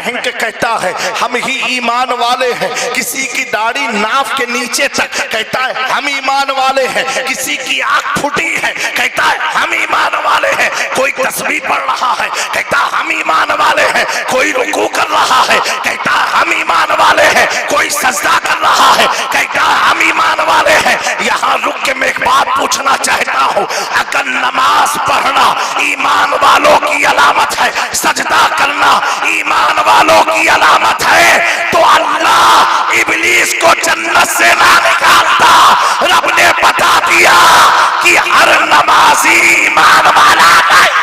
पहन के कहता है हम ही ईमान वाले हैं। किसी की दाढ़ी नाफ के नीचे तक, कहता है हम ईमान वाले हैं। किसी की आंख फूटी है, कहता है हम ईमान वाले हैं। कोई तस्बीह पढ़ रहा है, कहता हम ईमान वाले हैं। कोई रुकू कर रहा है, कहता हम ईमान वाले हैं। कोई सजदा कर रहा है, कहता हम ईमान वाले हैं। यहाँ रुक के मैं एक बात पूछना चाहता हूँ, अगर नमाज पढ़ना ईमान वालों की अलामत है, सजदा करना ईमान वालों की अलामत है, तो अल्लाह इब्लीस को जन्नत से ना निकालता। रब ने बता दिया कि हर नमाजी ईमान वाला नहीं।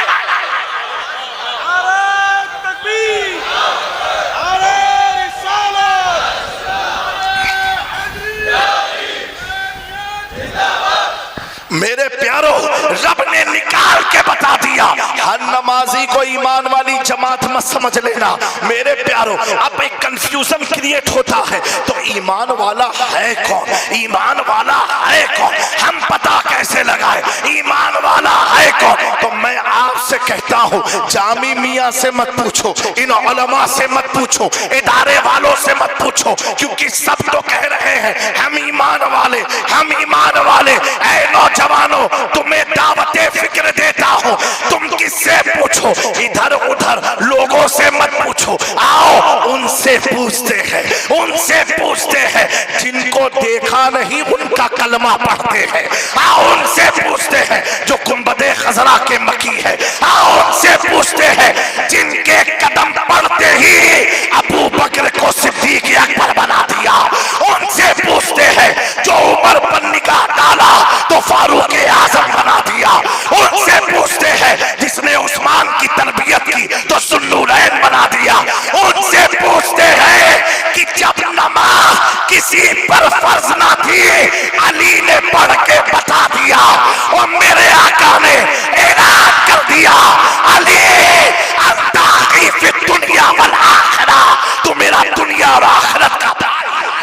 मेरे प्यारों, रब ने निकाल के बता दिया हर नमाजी को ईमान वाली जमात मत समझ लेना। मेरे प्यारों, अब एक कंफ्यूजन क्रिएट होता है, तो ईमान वाला है कौन, ईमान वाला है कौन, हम पता कैसे लगाए ईमान वाला है कौन। तो मैं आपसे कहता हूँ, जामी मियाँ से मत पूछो, इन उलमा से मत पूछो, इदारे वालों से मत पूछो, क्योंकि सब तो कह रहे हैं हम ईमान वाले, हम ईमान वाले। ऐ नौजवानों, तुम्हें दावते फिक्र देता हूँ, तुम किससे पूछो, इधर उधर लोगों से मत पूछो। आओ उनसे पूछते हैं, उनसे पूछते हैं जिनको देखा नहीं उनका कलमा पढ़ते हैं। आओ उनसे पूछते हैं जो गुंबदे खजरा के मकी है। आओ उनसे पूछते हैं जिनके कदम पड़ते ही अबू बकर को सिद्दीक अकबर बना दिया। उनसे पूछते हैं जो उमर पर निगाह डाला तो फारूक आजम बना दिया। उनसे पूछते हैं जिसने उस्मान की तरबियत की तो सुन्नूरैन बना दिया। उनसे पूछते हैं कि जब नमाज किसी पर फर्ज ना थी, अली ने पढ़ के बता दिया और मेरे आका ने ऐलान कर दिया, अली अंताकी फी दुनिया वल आखिरा, तो मेरा दुनिया और आखिरत का भाई है।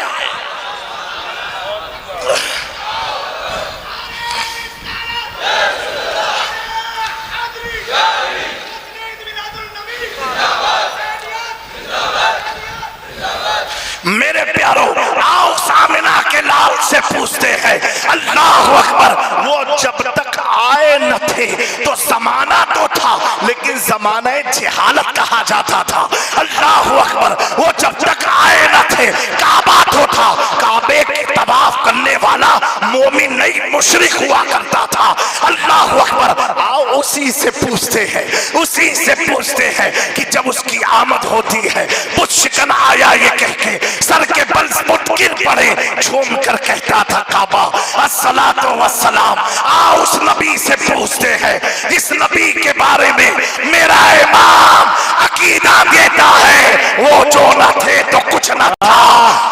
मेरे प्यारों, आओ सामना के लाल से पूछते हैं, अल्लाह अकबर, वो जब तक आए न थे तो जमाना तो था, लेकिन जमाना जहालत कहा जाता था। अल्लाह अकबर, वो जब तक आए न थे काबा तो था, काबे के तवाफ करने वाला मोमिन नहीं मुशरिक हुआ करता था। अल्लाह अकबर, आओ उसी से पूछते हैं, उसी से पूछते हैं कि जब उसकी आमद होती है, कुछ शिकन आया ये कह के सर के बल मुटकिर पड़े, झूम कर कहता था काबा अस्सलातु वस्सलाम। आओ उस नबी से पूछते हैं जिस नबी के बारे में मेरा इमाम अकीदा देता है, वो जो न थे तो कुछ न था,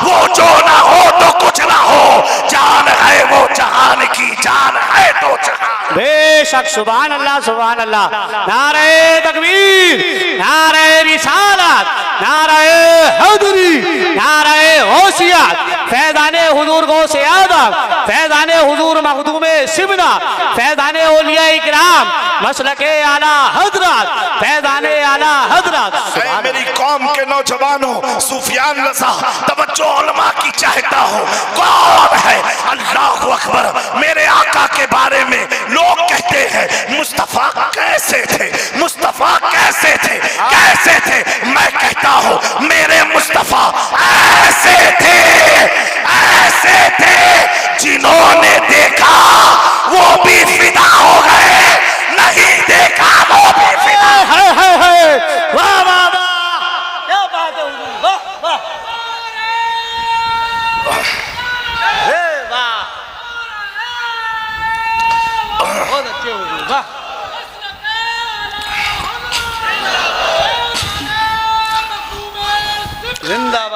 वो जो न हो तो कुछ न हो, जान है वो जहान की, जान है तो जहान। बेशक, सुभान अल्लाह, सुभान अल्लाह। नारे तकबीर, नारे रिसालत, नारे हैदरी, नारे होशियात, फैज़ाने हुजूर गौसे आदम, फैज़ाने हुजूर मखदूमे सिबना, फैज़ाने औलिया इकराम, मसलके आला हजरत, फैज़ाने आला हजरत। मेरी कौम के नौजवानों, सुफियान रज़ा, तवज्जो उलमा की चाहता हूँ, कौन है अल्लाह अकबर। मेरे आका के बारे में लोग कहते हैं मुस्तफा कैसे थे, मुस्तफा कैसे थे, कैसे थे। मैं कहता हूँ मेरे मुस्तफा ऐसे थे, ऐसे थे, जिन्होंने देखा वो भी फिदा हो गए, नहीं देखा वो भी फिदा। वाह वाह वाह, क्या बात है हुजूर, वाह वाह, वाह, बहुत अच्छे हुजूर, वाह।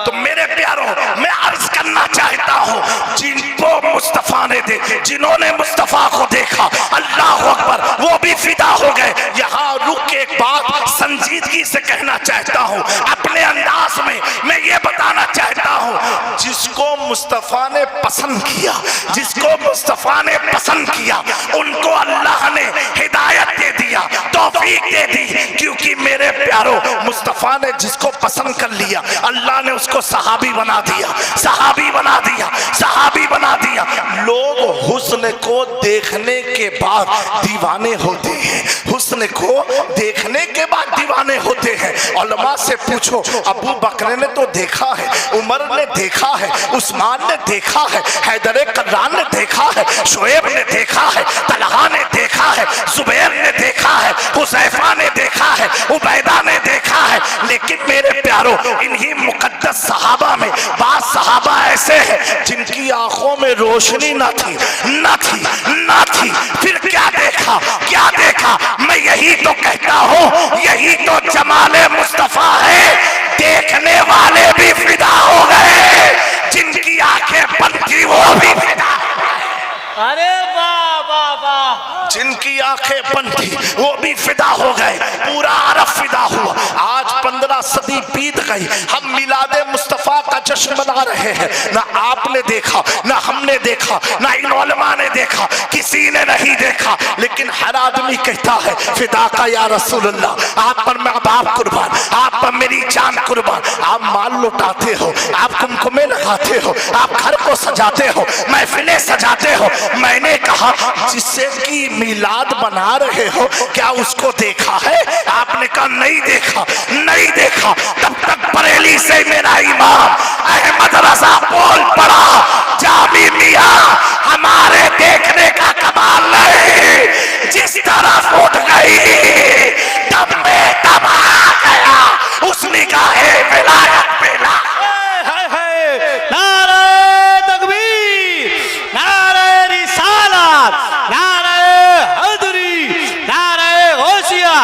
तो मेरे प्यारों, मैं अर्ज करना चाहता हूँ जिनको मुस्तफा ने देखे, जिन्होंने मुस्तफा को देखा, अल्लाह अकबर, वो भी फिदा हो गए। यहाँ रुक के एक बात संजीदगी से कहना चाहता हूँ, अपने अंदाज में मैं ये बताना चाहता हूँ, जिसको मुस्तफा ने पसंद किया, जिसको मुस्तफा ने पसंद किया, उनको अल्लाह ने हिदायत दे दिया, तौफीक दे दी। क्योंकि मेरे प्यारों, मुस्तफा मुस्तफ़ा ने जिसको पसंद कर लिया अल्लाह ने उसको सहाबी बना दिया, सहाबी बना दिया, सहाबी बना दिया। लोग हुस्न को देखने के बाद दीवाने होते हैं, हुस्न को देखने के बाद दीवाने होते हैं। उलमा से पूछो, अबू बकर ने तो देखा है, उमर ने देखा है, उस्मान ने देखा है, हैदर कर्रान ने देखा है, शोएब ने देखा है, तलहा ने देखा है, जुबैर ने देखा है, हुज़ैफा ने देखा है, उबैदा ने देखा है। लेकिन मेरे प्यारों, इन्हीं मुकद्दस सहाबा में बाद सहाबा ऐसे हैं जिनकी आंखों में रोशनी न थी, न थी, न थी। फिर क्या देखा, क्या देखा? मैं यही तो कहता हूँ, यही तो जमाले मुस्तफा है। देखने वाले भी फिदा हो गए, जिनकी आंखें बंद थी वो भी फिदा। अरे वाह वाह वाह, जिनकी आंखें बंद थी वो भी फिदा हो गए, पूरा अरब फिदा हुआ। आज 15 सदी बीत गई, हम मिलादे मुस्तफा का जश्न मना रहे हैं। ना आपने देखा, ना हमने देखा, ना इन उलमा ने देखा, किसी ने नहीं देखा। लेकिन हर आदमी कहता है फिदा का या रसूल अल्लाह, आप पर मैं बाप कुर्बान, आप पर मेरी जान कुर्बान। आप माल लुटाते हो, आप कुमकुमे लगाते हो, आप घर को सजाते हो, महफिलें सजाते हो। मैंने कहा जिससे की मिलाद बना रहे हो क्या उसको देखा है? आपने कहा नहीं देखा, नहीं देखा। तब तक बरेली से मेरा इमाम अहमद रजा बोल पड़ा, जामी मियां हमारे देखने का कमाल नहीं, जिस तरह उठ गई तब में तब आ गया उस निगाहे विलायत पे ला। नारे तकबीर, नारे रिसालत, नारे हैदरी, नारे गौसिया,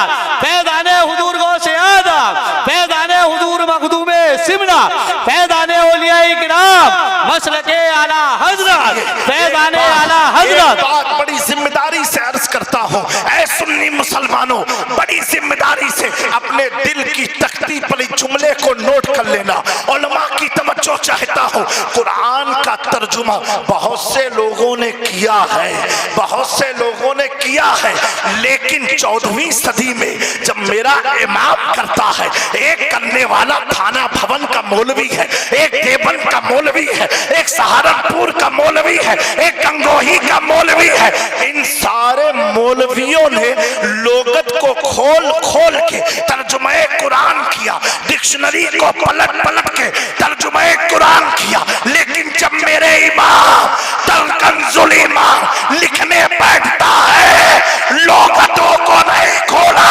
फैज़ाने हुजूर गौसे आदम, फैज़ाने हुजूर मखदूमे सिमना, फैज़ाने औलियाए किराम, मसलके आला हजरत, फैज़ाने आला हजरत। बात बड़ी जिम्मेदारी से अर्ज करता हूँ, ऐ सुन्नी मुसलमानों, बड़ी जिम्मेदारी से अपने दिल की तख्ती पर इस जुमले को नोट कर लेना। उलमा की तवज्जो चाहता हूँ। कुरान का तर्जुमा बहुत से लोगों ने किया है, बहुत से लोगों ने किया है, लेकिन 14वीं सदी में जब मेरा इमाम करता है, एक करने वाला थाना भवन का मौलवी है, एक देवबंद का मौलवी है, एक सहारनपुर का मौलवी है, एक गंगोही का मौलवी है। इन सारे मौलवियों ने लोगत को खोल खोल के तर्जुमे कुरान किया, डिक्शनरी को पलट पलट के तर्जुमे कुरान किया। लेकिन जब मेरे इमाम तलकंजुल ईमान लिखने बैठता है, लोगतों को नहीं खोला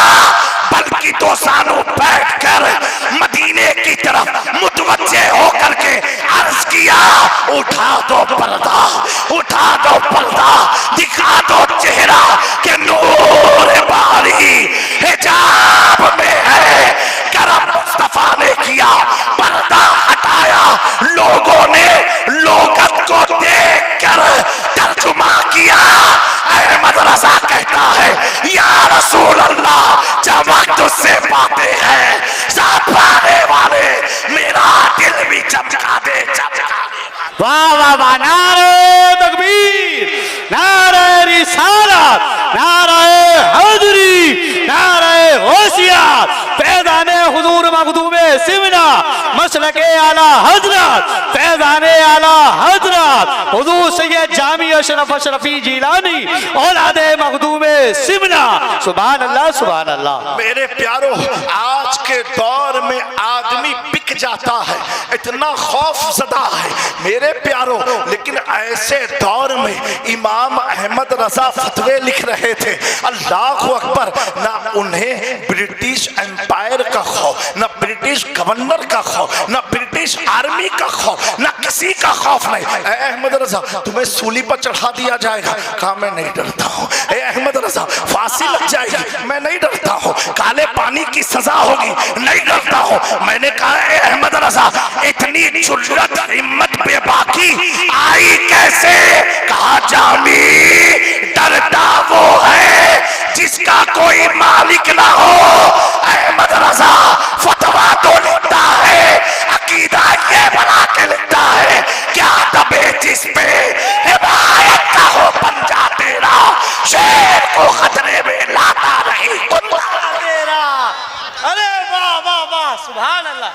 बल्कि दो सानू बैठकर मदीने की तरफ मुतवज्जे होकर के अर्ज किया, उठा दो पर्दा, उठा दो पर्दा, दिखा दो चेहरा के नूर बारी हिजाब में है। करम मुस्तफा ने किया, पर्दा हटाया, लोगों ने लोगत को देखकर तर्जुमा किया। अहमद रजा कहता है या रसूल अल्लाह, जब वक्त उससे बातें हैं साथ पाने वाले, मेरा दिल भी चमका दे, चमका दे। वाह वाह वाह, नारे तकबीर, नारे रिसालत, नारे हैदरी, नारे गौसिया, फैज़ाने हुजूर मखदूमे सिमना, मसलके आला हजरत, फैज़ाने आला हजरत हुजूर सैयद जामी अशरफ अशरफी जिलानी, औलादे मखदूमे सिमना। सुभान अल्लाह, सुभान अल्लाह। मेरे प्यारो, आज के दौर में आदमी बिक जाता है, इतना खौफ ज़दा है मेरे प्यारो। लेकिन ऐसे दौर में इमाम अहमद रजा फतवे लिख रहे थे, अल्लाह अकबर। ना उन्हें ब्रिटिश एम्पायर का खौफ, ना ब्रिटिश गवर्नर का खौफ, ना ब्रिटिश आर्मी का खौफ, ना किसी का खौफ नहीं। अहमद रजा तुम्हें सूली पर चढ़ा दिया जाएगा, कहा मैं नहीं डरता हूँ। अहमद रजा फांसी लग जाएगी, मैं नहीं डरता हूँ। काले पानी की सजा होगी, नहीं डरता हूँ। मैंने कहा अहमद रजा इतनी जुर्रत हिम्मत बेबाकी आई कैसे? कहा जामी, डरता वो है जिसका कोई मालिक ना हो। अहमद रजा फतवा तो लिखता है, अकीदा ये बना के लिखता है, क्या दबे जिस पे हिमायत का हो पंजा तेरा, शेर को खतरे में लाता नहीं तेरा। अरे वाह वाह वाह, सुभान अल्लाह,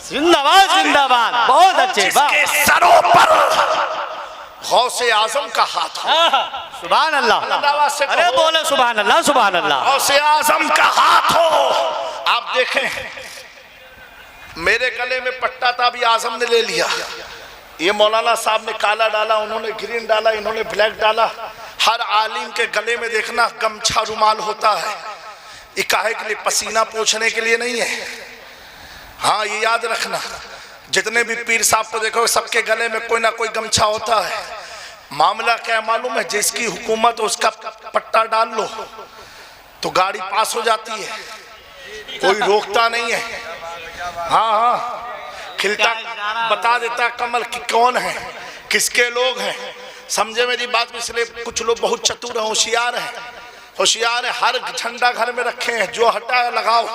जिंदाबाद जिंदाबाद, बहुत अच्छे, वाह जिसके सरों पर गौसे आजम का हाथ हो। सुभान अल्लाह, आवाज से अरे कहो। बोले सुभान अल्लाह सुभान अल्लाह। गौसे आजम का हाथ हो। आप देखें, मेरे गले में पट्टा था, अभी आजम ने ले लिया। ये मौलाना साहब ने काला डाला, उन्होंने ग्रीन डाला, इन्होंने ब्लैक डाला। हर आलिम के गले में देखना गमछा रुमाल होता है। ये काहे के लिए? पसीना पोंछने के लिए नहीं है। हाँ, ये याद रखना। जितने भी पीर साहब को देखो, सबके गले में कोई ना कोई गमछा होता है। मामला क्या मालूम है? जिसकी हुकूमत उसका पट्टा डाल लो तो गाड़ी पास हो जाती है, कोई रोकता नहीं है। हाँ हाँ, खिलता बता देता कमल कि कौन है, किसके लोग हैं। समझे मेरी बात? इसलिए कुछ लोग बहुत चतुर हैं, होशियार हैं, होशियार है। हर झंडा घर में रखे हैं, जो हटा है लगाओ।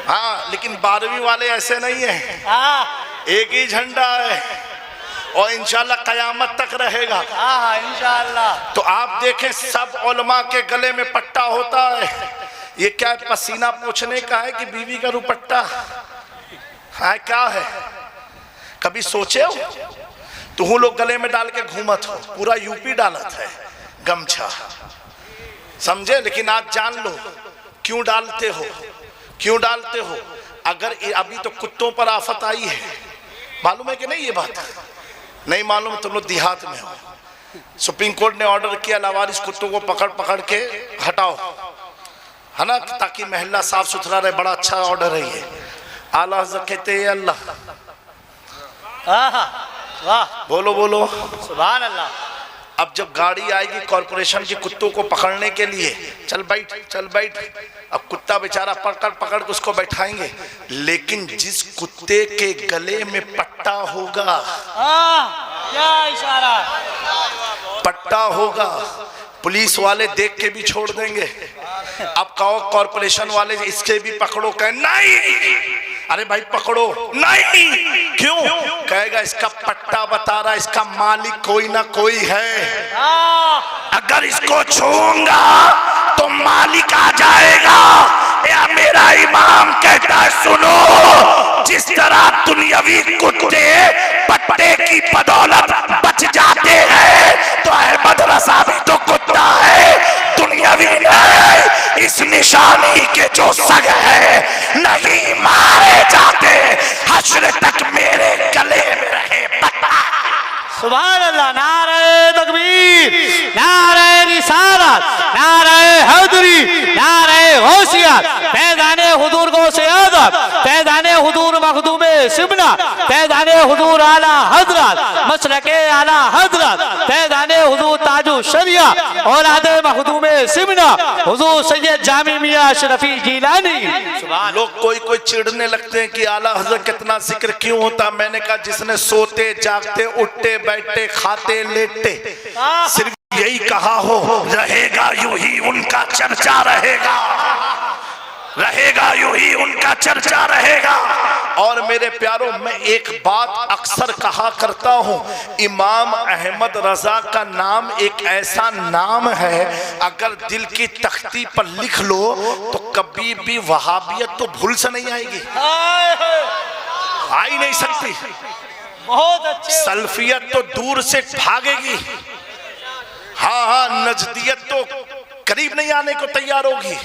हाँ, लेकिन 12वीं वाले ऐसे नहीं है। एक ही झंडा है और इंशाल्लाह कयामत तक रहेगा। इंशाल्लाह। तो आप देखें, सब उलमा के गले में पट्टा होता है। ये क्या है? पसीना पोंछने का है कि बीवी का दुपट्टा है? क्या है? कभी सोचे हो? तुम लोग गले में डाल के घूमत हो, पूरा यूपी डालत है गमछा, समझे? लेकिन आज जान लो क्यों डालते हो, क्यों डालते हो। अगर अभी तो कुत्तों पर आफत आई है, मालूम है कि नहीं? ये बात नहीं मालूम? तुम लोग देहात में हो। सुप्रीम कोर्ट ने ऑर्डर किया, लावारिस कुत्तों को पकड़ पकड़ के हटाओ, है ना, ताकि महल्ला साफ सुथरा रहे। बड़ा अच्छा ऑर्डर है ये। आला हज़रत कहते हैं अल्लाह, वाह, बोलो बोलो सुभान अल्लाह। अब जब गाड़ी आएगी कॉर्पोरेशन के कुत्तों को पकड़ने के लिए, चल बैठ चल बैठ, अब कुत्ता बेचारा पकड़ पकड़ के उसको बैठाएंगे। लेकिन जिस कुत्ते के गले में पट्टा होगा, क्या इशारा, पट्टा होगा, पुलिस वाले देख के भी छोड़ देंगे। अब कहो कॉर्पोरेशन वाले इसके भी पकड़ो, कहे नहीं, अरे भाई पकड़ो, नहीं, क्यों? कहेगा इसका पट्टा बता रहा, इसका मालिक कोई ना कोई है। अगर इसको छूऊंगा तो मालिक आ जाएगा। या मेरा इमाम कहता है, सुनो, जिस तरह दुनियावी कुत्ते पट्टे की बदौलत बच जाते हैं, तो अहमद रजा भी तो कुत्ता है, दुनियावी नहीं। इस निशानी के जो सग है नहीं मारे जाते, हश्र तक मेरे गले में रहे पट्टा। सुभान अल्लाह। नारे तकबीर, नारे रिसालत, नारे हैदरी, नारे गौसियत, फैज़ाने हुजूर गौसे आज़म, फैज़ाने हुजूर मखदूमे सिबना, फैज़ाने हुजूर आला हजरत, मसलके आला हजरत, फैज़ाने हुजूर ताजु शरिया, औलादे मखदूमे सिबना, हुजूर सैयद जामी मियां अशरफी जिलानी। लोग कोई कोई चिढ़ने लगते हैं कि आला हज़रत कितना जिक्र क्यों होता। मैंने कहा, जिसने सोते जागते उठते बैठते खाते लेटे सिर्फ यही कहा हो, रहेगा यूं ही उनका चर्चा रहेगा, रहेगा यूं ही उनका चर्चा रहेगा। और मेरे प्यारों, मैं एक बात अक्सर कहा करता हूं, इमाम अहमद रजा का नाम एक ऐसा नाम है, अगर दिल की तख्ती पर लिख लो तो कभी भी वहाबियत तो भूल से नहीं आएगी, आ ही नहीं सकती। बहुत अच्छे। सल्फियत तो दूर से भागेगी, हाँ हाँ, नजदियत तो करीब नहीं आने को तैयार होगी।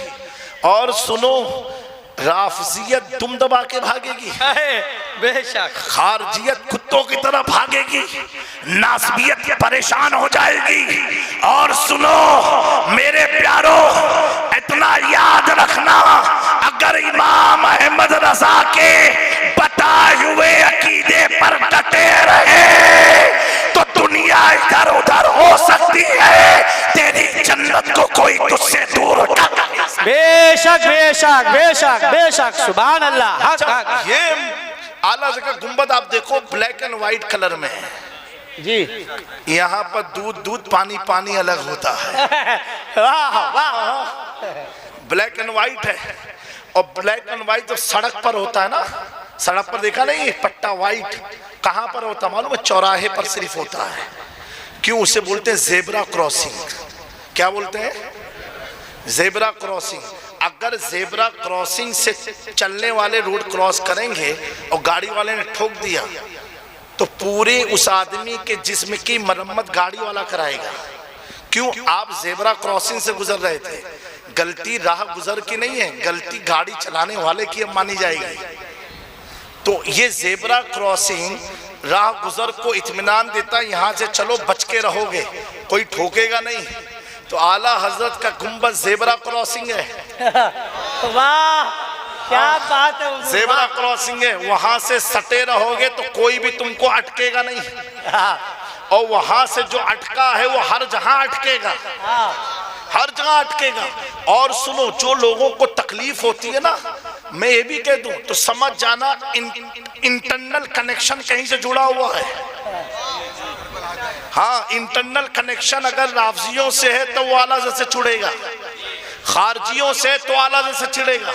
और सुनो, राफजियत दुम दबा के भागेगी, बेशक। खारजियत कुत्तों की तरह भागेगी, नासबियत परेशान हो जाएगी। और सुनो मेरे प्यारों, इतना याद रखना, अगर इमाम अहमद रजा के बताए हुए अकीदे पर डटे रहे तो दुनिया इधर उधर हो सकती है, तेरी जन्नत को कोई तुझसे दूर कर। बेशक बेशक बेशक बेशक, सुभान अल्लाह। हक हक। ये आला का गुंबद आप देखो, ब्लैक एंड व्हाइट कलर में जी। यहाँ पर दूध दूध पानी पानी अलग होता है। वाह वाह। ब्लैक एंड व्हाइट है, और ब्लैक एंड व्हाइट जो सड़क पर होता है ना, सड़क पर देखा नहीं पट्टा व्हाइट, कहाँ पर होता मालूम है? चौराहे पर सिर्फ होता है। क्यों? उसे बोलते हैं जेब्रा क्रॉसिंग। क्या बोलते हैं? Zebra crossing. अगर जेब्रा क्रॉसिंग से चलने वाले रोड क्रॉस करेंगे और गाड़ी वाले ने ठोक दिया तो पूरे उस आदमी के जिस्म की मरम्मत गाड़ी वाला कराएगा। क्यों? आप जेब्रा क्रॉसिंग से गुजर रहे थे, गलती राह गुजर की नहीं है, गलती गाड़ी चलाने वाले की अब मानी जाएगी। तो ये जेब्रा क्रॉसिंग राह गुजर को इत्मीनान देता, यहाँ से चलो बच के रहोगे, कोई ठोकेगा नहीं। तो आला हजरत का गुंबद जेब्रा क्रॉसिंग है। वाह क्या बात है। जेब्रा क्रॉसिंग है, वहां से सटे रहोगे तो कोई भी तुमको अटकेगा नहीं, और वहां से जो अटका है वो हर जहां अटकेगा, हर जगह अटकेगा। और सुनो, जो लोगों को तकलीफ होती है ना, मैं ये भी कह दूं तो समझ जाना इंटरनल कनेक्शन कहीं से जुड़ा हुआ है। हाँ, इंटरनल कनेक्शन अगर राफजियों से है तो वो आला से जुड़ेगा, खारजियों से तो आला से चिड़ेगा,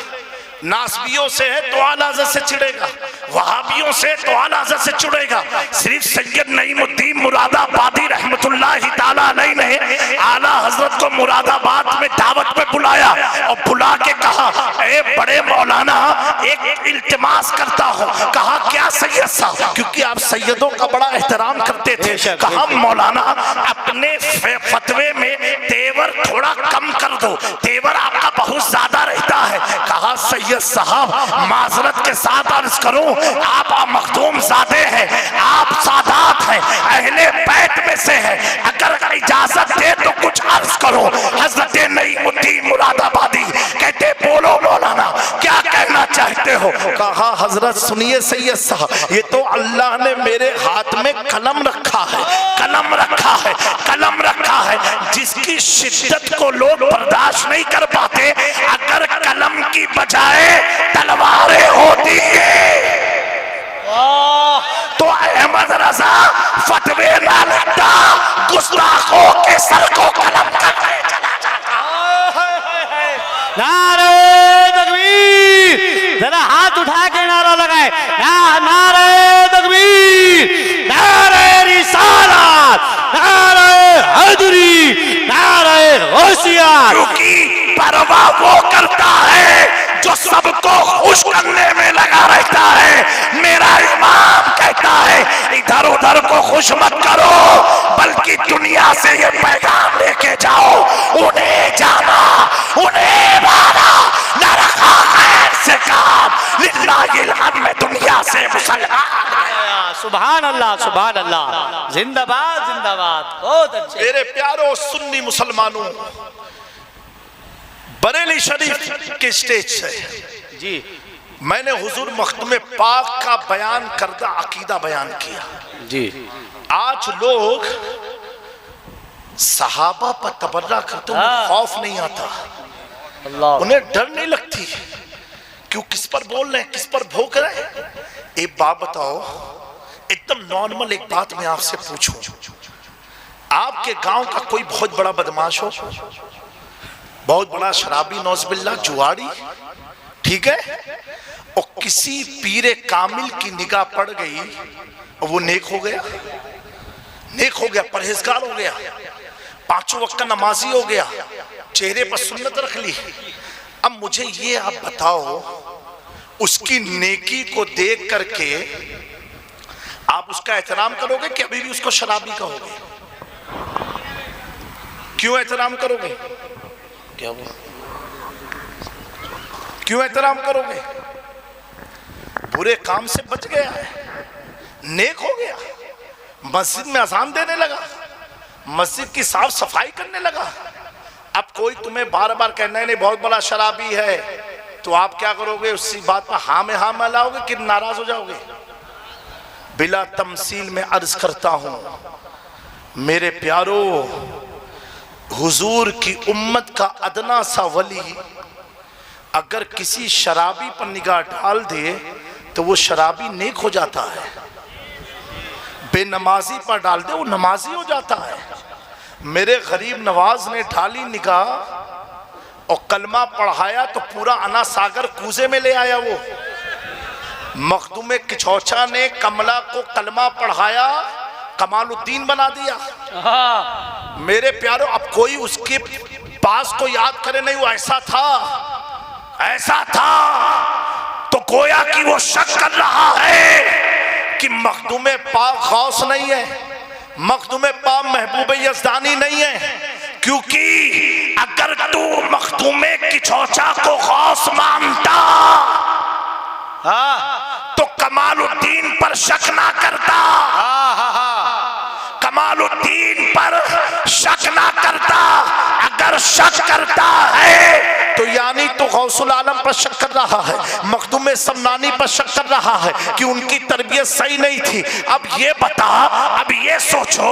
नासबियों से है तो आला से चिड़ेगा, वहाबियों से तो आला से चिड़ेगा। सिर्फ सैयद नईमुद्दीन मुरादाबादी रहमतुल्लाहि ताला अलैह ने आला हजरत को मुरादाबाद में दावत में बुलाया और बुला के कहा, ए बड़े मौलाना, एक इल्तिमास करता हूँ। कहा, क्या सैयद साहब? क्योंकि आप सैयदों का बड़ा एहतराम करते थे। कहा, मौलाना अपने फतवे में तेवर थोड़ा कम कर दो, तेवर आपका बहुत ज्यादा रहता है। कहा, सैयद साहब माजरत के साथ अर्ज करूं, आप मखदूम ज़ादे हैं, आप सादात हैं, अहले बैत में से हैं, अगर इजाजत दे तो कुछ अर्ज करो। हजरत नईमुद्दीन मुरादाबादी कहते, बोलो मौलाना क्या कहना चाहते हो? कहा, हजरत सुनिए सैयद साहब, ये तो अल्लाह ने मेरे हाथ में कलम रखा है, कलम रखा है, कलम रखा है, जिसकी शिद्दत को लोग बर्दाश्त नहीं कर पाते। अगर कलम की बजाय तलवारें होती है तो अहमद रजा फतवे ना लगता, गुस्ताखों के सर को कलम करने चला जाता। नारे तकबीर, जरा हाथ उठा के नारा लगाए, नारे तकबीर, नारे रिसालत, नारे हैदरी, नारे गौसियत। क्योंकि परवाह वो करता है जो सबको खुश करने में लगा रहता है। मेरा इमाम कहता है, इधर उधर को खुश मत करो, बल्कि दुनिया से ये पैगाम लेके जाओ, उन्हें जाना, उन्हें माना, न रखा खैर से काम, लिल्लाहिल हम्द में दुनिया से मुसलमान। सुभान अल्लाह, सुभान अल्लाह, जिंदाबाद जिंदाबाद। बहुत अच्छे मेरे प्यारों सुन्नी मुसलमानों, बरेली शरीफ के स्टेज से जी मैंने हुजूर मखदूम पाक का बयान करदा अकीदा बयान किया जी। आज लोग सहाबा पर तबर्रा करते हुए खौफ नहीं आता, अल्लाह, उन्हें डर नहीं लगती, क्यों? किस पर बोल रहे हैं, किस पर भोग रहे हैं? एक बात बताओ, एकदम नॉर्मल एक बात मैं आपसे पूछूं, आपके गांव का कोई बहुत बड़ा बदमाश हो, बहुत बड़ा शराबी, नौजबिल्ला, जुआड़ी, ठीक है, और किसी पीरे कामिल की निगाह पड़ गई और वो नेक हो गया, नेक हो गया, परहेजगार हो गया, पांचों वक्त का नमाजी हो गया, चेहरे पर सुन्नत रख ली। अब मुझे ये आप बताओ, उसकी नेकी को देख करके आप उसका एहतराम करोगे कि अभी भी उसको शराबी कहोगे? क्यों एहतराम करोगे? क्या हुआ? क्यों एहतराम करोगे? बुरे काम से बच गया है, नेक हो गया, मस्जिद में अजान देने लगा, मस्जिद की साफ सफाई करने लगा। अब कोई तुम्हें बार बार कहना है नहीं बहुत बड़ा शराबी है, तो आप क्या करोगे? उसी बात पर हाँ में हाँ मिलाओगे कि नाराज हो जाओगे? बिला तमसील में अर्ज करता हूं मेरे प्यारो, हुजूर की उम्मत का अदना सा वली अगर किसी शराबी पर निगाह डाल दे तो वो शराबी नेक हो जाता है, बेनमाजी पर डाल दे वो नमाजी हो जाता है। मेरे गरीब नवाज ने डाली निगाह और कलमा पढ़ाया तो पूरा अना सागर कूजे में ले आया। वो मखदूम किचौचा ने कमला को कलमा पढ़ाया, कमालुद्दीन बना दिया। मेरे प्यारों, अब कोई उसके पास को याद करे नहीं, वो ऐसा था ऐसा था तो गोया कि वो शक कर रहा है कि मखदूम पाक गौस नहीं है, मखदूम पाक महबूब यज़दानी नहीं है, क्योंकि अगर तू मखदूम किचौचा को गौस मानता तो कमालुद्दीन पर शक ना करता, कमालुद्दीन पर शक ना करता। अगर शक करता है तो यानी तो गौसुल आलम पर शक कर रहा है, मखदूम समनानी पर शक कर रहा है कि उनकी तरबियत सही नहीं थी। अब ये बता, अब ये सोचो,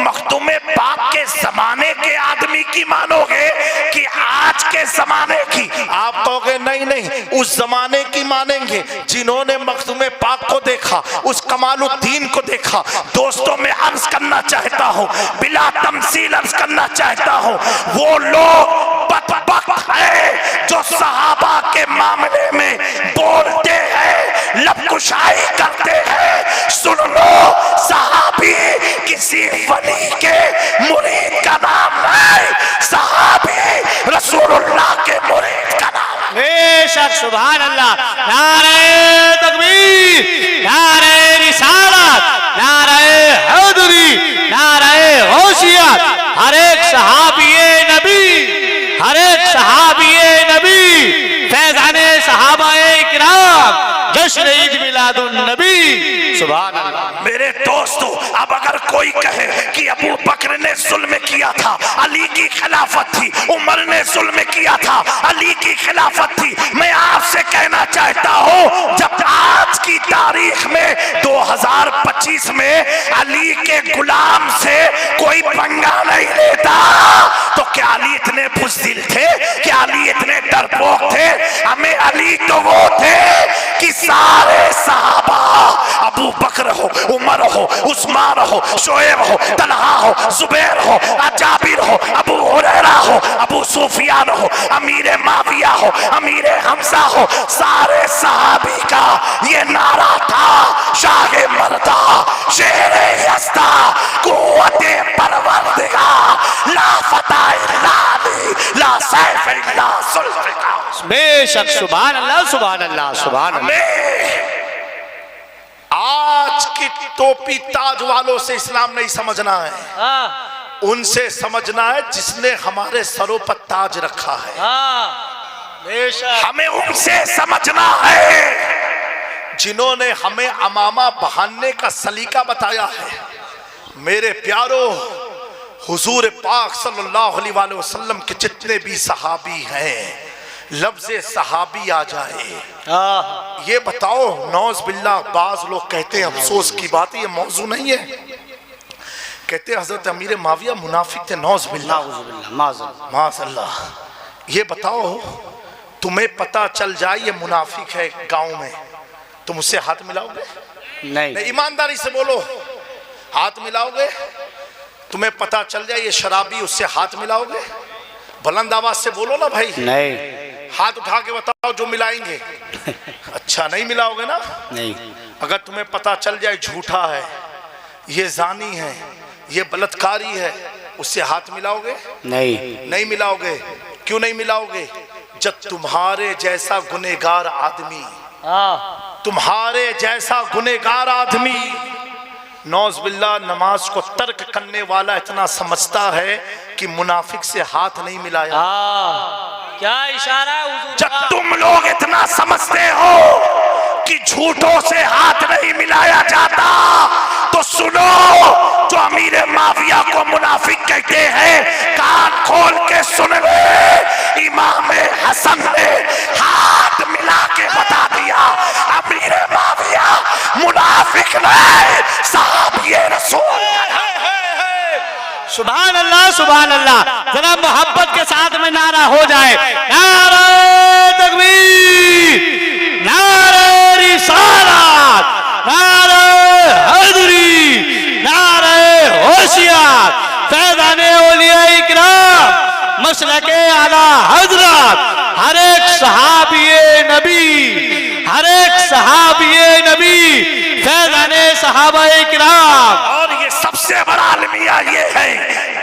मखदूम पाक के जमाने के आदमी की मानोगे कि आज के जमाने की? आप कहोगे नहीं नहीं, उस जमाने की मानेंगे जिन्होंने मखदूम पाक को देखा, उस कमालुद्दीन को देखा। दोस्तों मैं अर्ज करना चाहता हूँ, बिला तमसील अर्ज करना चाहता हूँ, वो लोग बदबख्त है जो सहाबा के मामले में बोलते हैं, लबकुशाई करते हैं। सुन लो, सहाबी किसी वली के मुरीद का नाम नहीं, सहाबी रसूलुल्लाह के मुरीद का नाम। बेशक, सुभान अल्लाह। नारे तकबीर, नारे रिसालत, नारे हैदरी, नारे गौसियत। हर एक सहाबिये नबी, हर एक सहाबिये नबी, फैज़ाने सहाबाए किराम, जश्न ईद मिलादुन नबी। सुभान अल्लाह। मेरे दोस्तों, अब अगर कोई कहे कि अबू बकर ने जुल्म किया था, अली की खिलाफत थी, उमर ने जुल्म किया था, अली की खिलाफत थी, मैं आपसे कहना चाहता हूं, जब आज की तारीख में 2025 में अली के गुलाम से कोई पंगा नहीं लेता, तो क्या अली इतने बुज़दिल थे? क्या अली इतने डरपोक थे? हमें अली तो वो थे कि सारे सहाबा, अबू बकर हो, उमर हो, उस्मान हो, शोएब हो, तलहा हो, जुबैर हो, जाबिर हो, अबू हुरैरा हो, अबू सुफियान हो, अमीर माविया हो, अमीर हमजा हो, सारे सहाबी का ये नारा था, शाहे मर्दा, शेरे यस्ता, कुव्वते परवरदिगार, ला फता इल्ला अली, ला सैफ इल्ला जुल्फ़िकार। बेशक, सुभान अल्लाह, सुभान अल्लाह, सुभान अल्लाह। आज की टोपी ताज वालों से इस्लाम नहीं समझना है, उनसे समझना है जिसने हमारे सरों पर ताज रखा है। बेशक, हमें उनसे समझना है जिन्होंने हमें अमामा बहाने का सलीका बताया है। मेरे प्यारो, हुजूर पाक सल्लल्लाहु अलैहि वसल्लम के जितने भी सहाबी हैं, लफ्ज़े सहाबी आ जाए, ये बताओ, नौज बिल्लाह, बाज लोग कहते हैं, अफसोस की बात है, ये मौजू नहीं है, कहते हैं हजरत अमीर माविया मुनाफिक थे, नौज बिल्लाह, माज़अल्लाह। ये बताओ, तुम्हें पता चल जाए ये मुनाफिक है गांव में, तुम उससे हाथ मिलाओगे? नहीं। ईमानदारी से बोलो, हाथ मिलाओगे? तुम्हें पता चल जाए ये शराबी, उससे हाथ मिलाओगे? बुलंद आवाज से बोलो ना भाई। नहीं। हाथ उठा के बताओ जो मिलाएंगे। अच्छा, नहीं मिलाओगे ना? नहीं। अगर तुम्हें पता चल जाए झूठा है, ये जानी है, ये बलात्कारी है, उससे हाथ मिलाओगे? नहीं। नहीं मिलाओगे। क्यों नहीं मिलाओगे? जब तुम्हारे जैसा गुनहगार आदमी, तुम्हारे जैसा गुनहगार आदमी नौज बिल्ला नमाज को तर्क करने वाला इतना समझता है कि मुनाफिक से हाथ नहीं मिलाया। क्या इशारा है हुजूर का? जब तुम लोग इतना समझते हो कि झूठों से हाथ नहीं मिलाया जाता, तो सुनो, जो अमीर माविया को मुनाफिक कहते हैं, कान खोल के सुन ले। इमाम हसन ने हाथ मिला के बता दिया, अमीर माविया मुनाफिक नहीं, साहबिए रसूल। सुभान अल्लाह, सुभान अल्लाह। जरा मोहब्बत के साथ में नारा हो जाए, नारे तकबीर, नारे रिसालत, नारे हैदरी, नारे होशियार, फैज़ाने औलिया इकराम, मसलके आला हज़रत, हर एक सहाबिये नबी, हर एक सहाबिये नबी, फैज़ाने सहाबाए किराम। और ये सबसे बड़ा अलमिया ये है,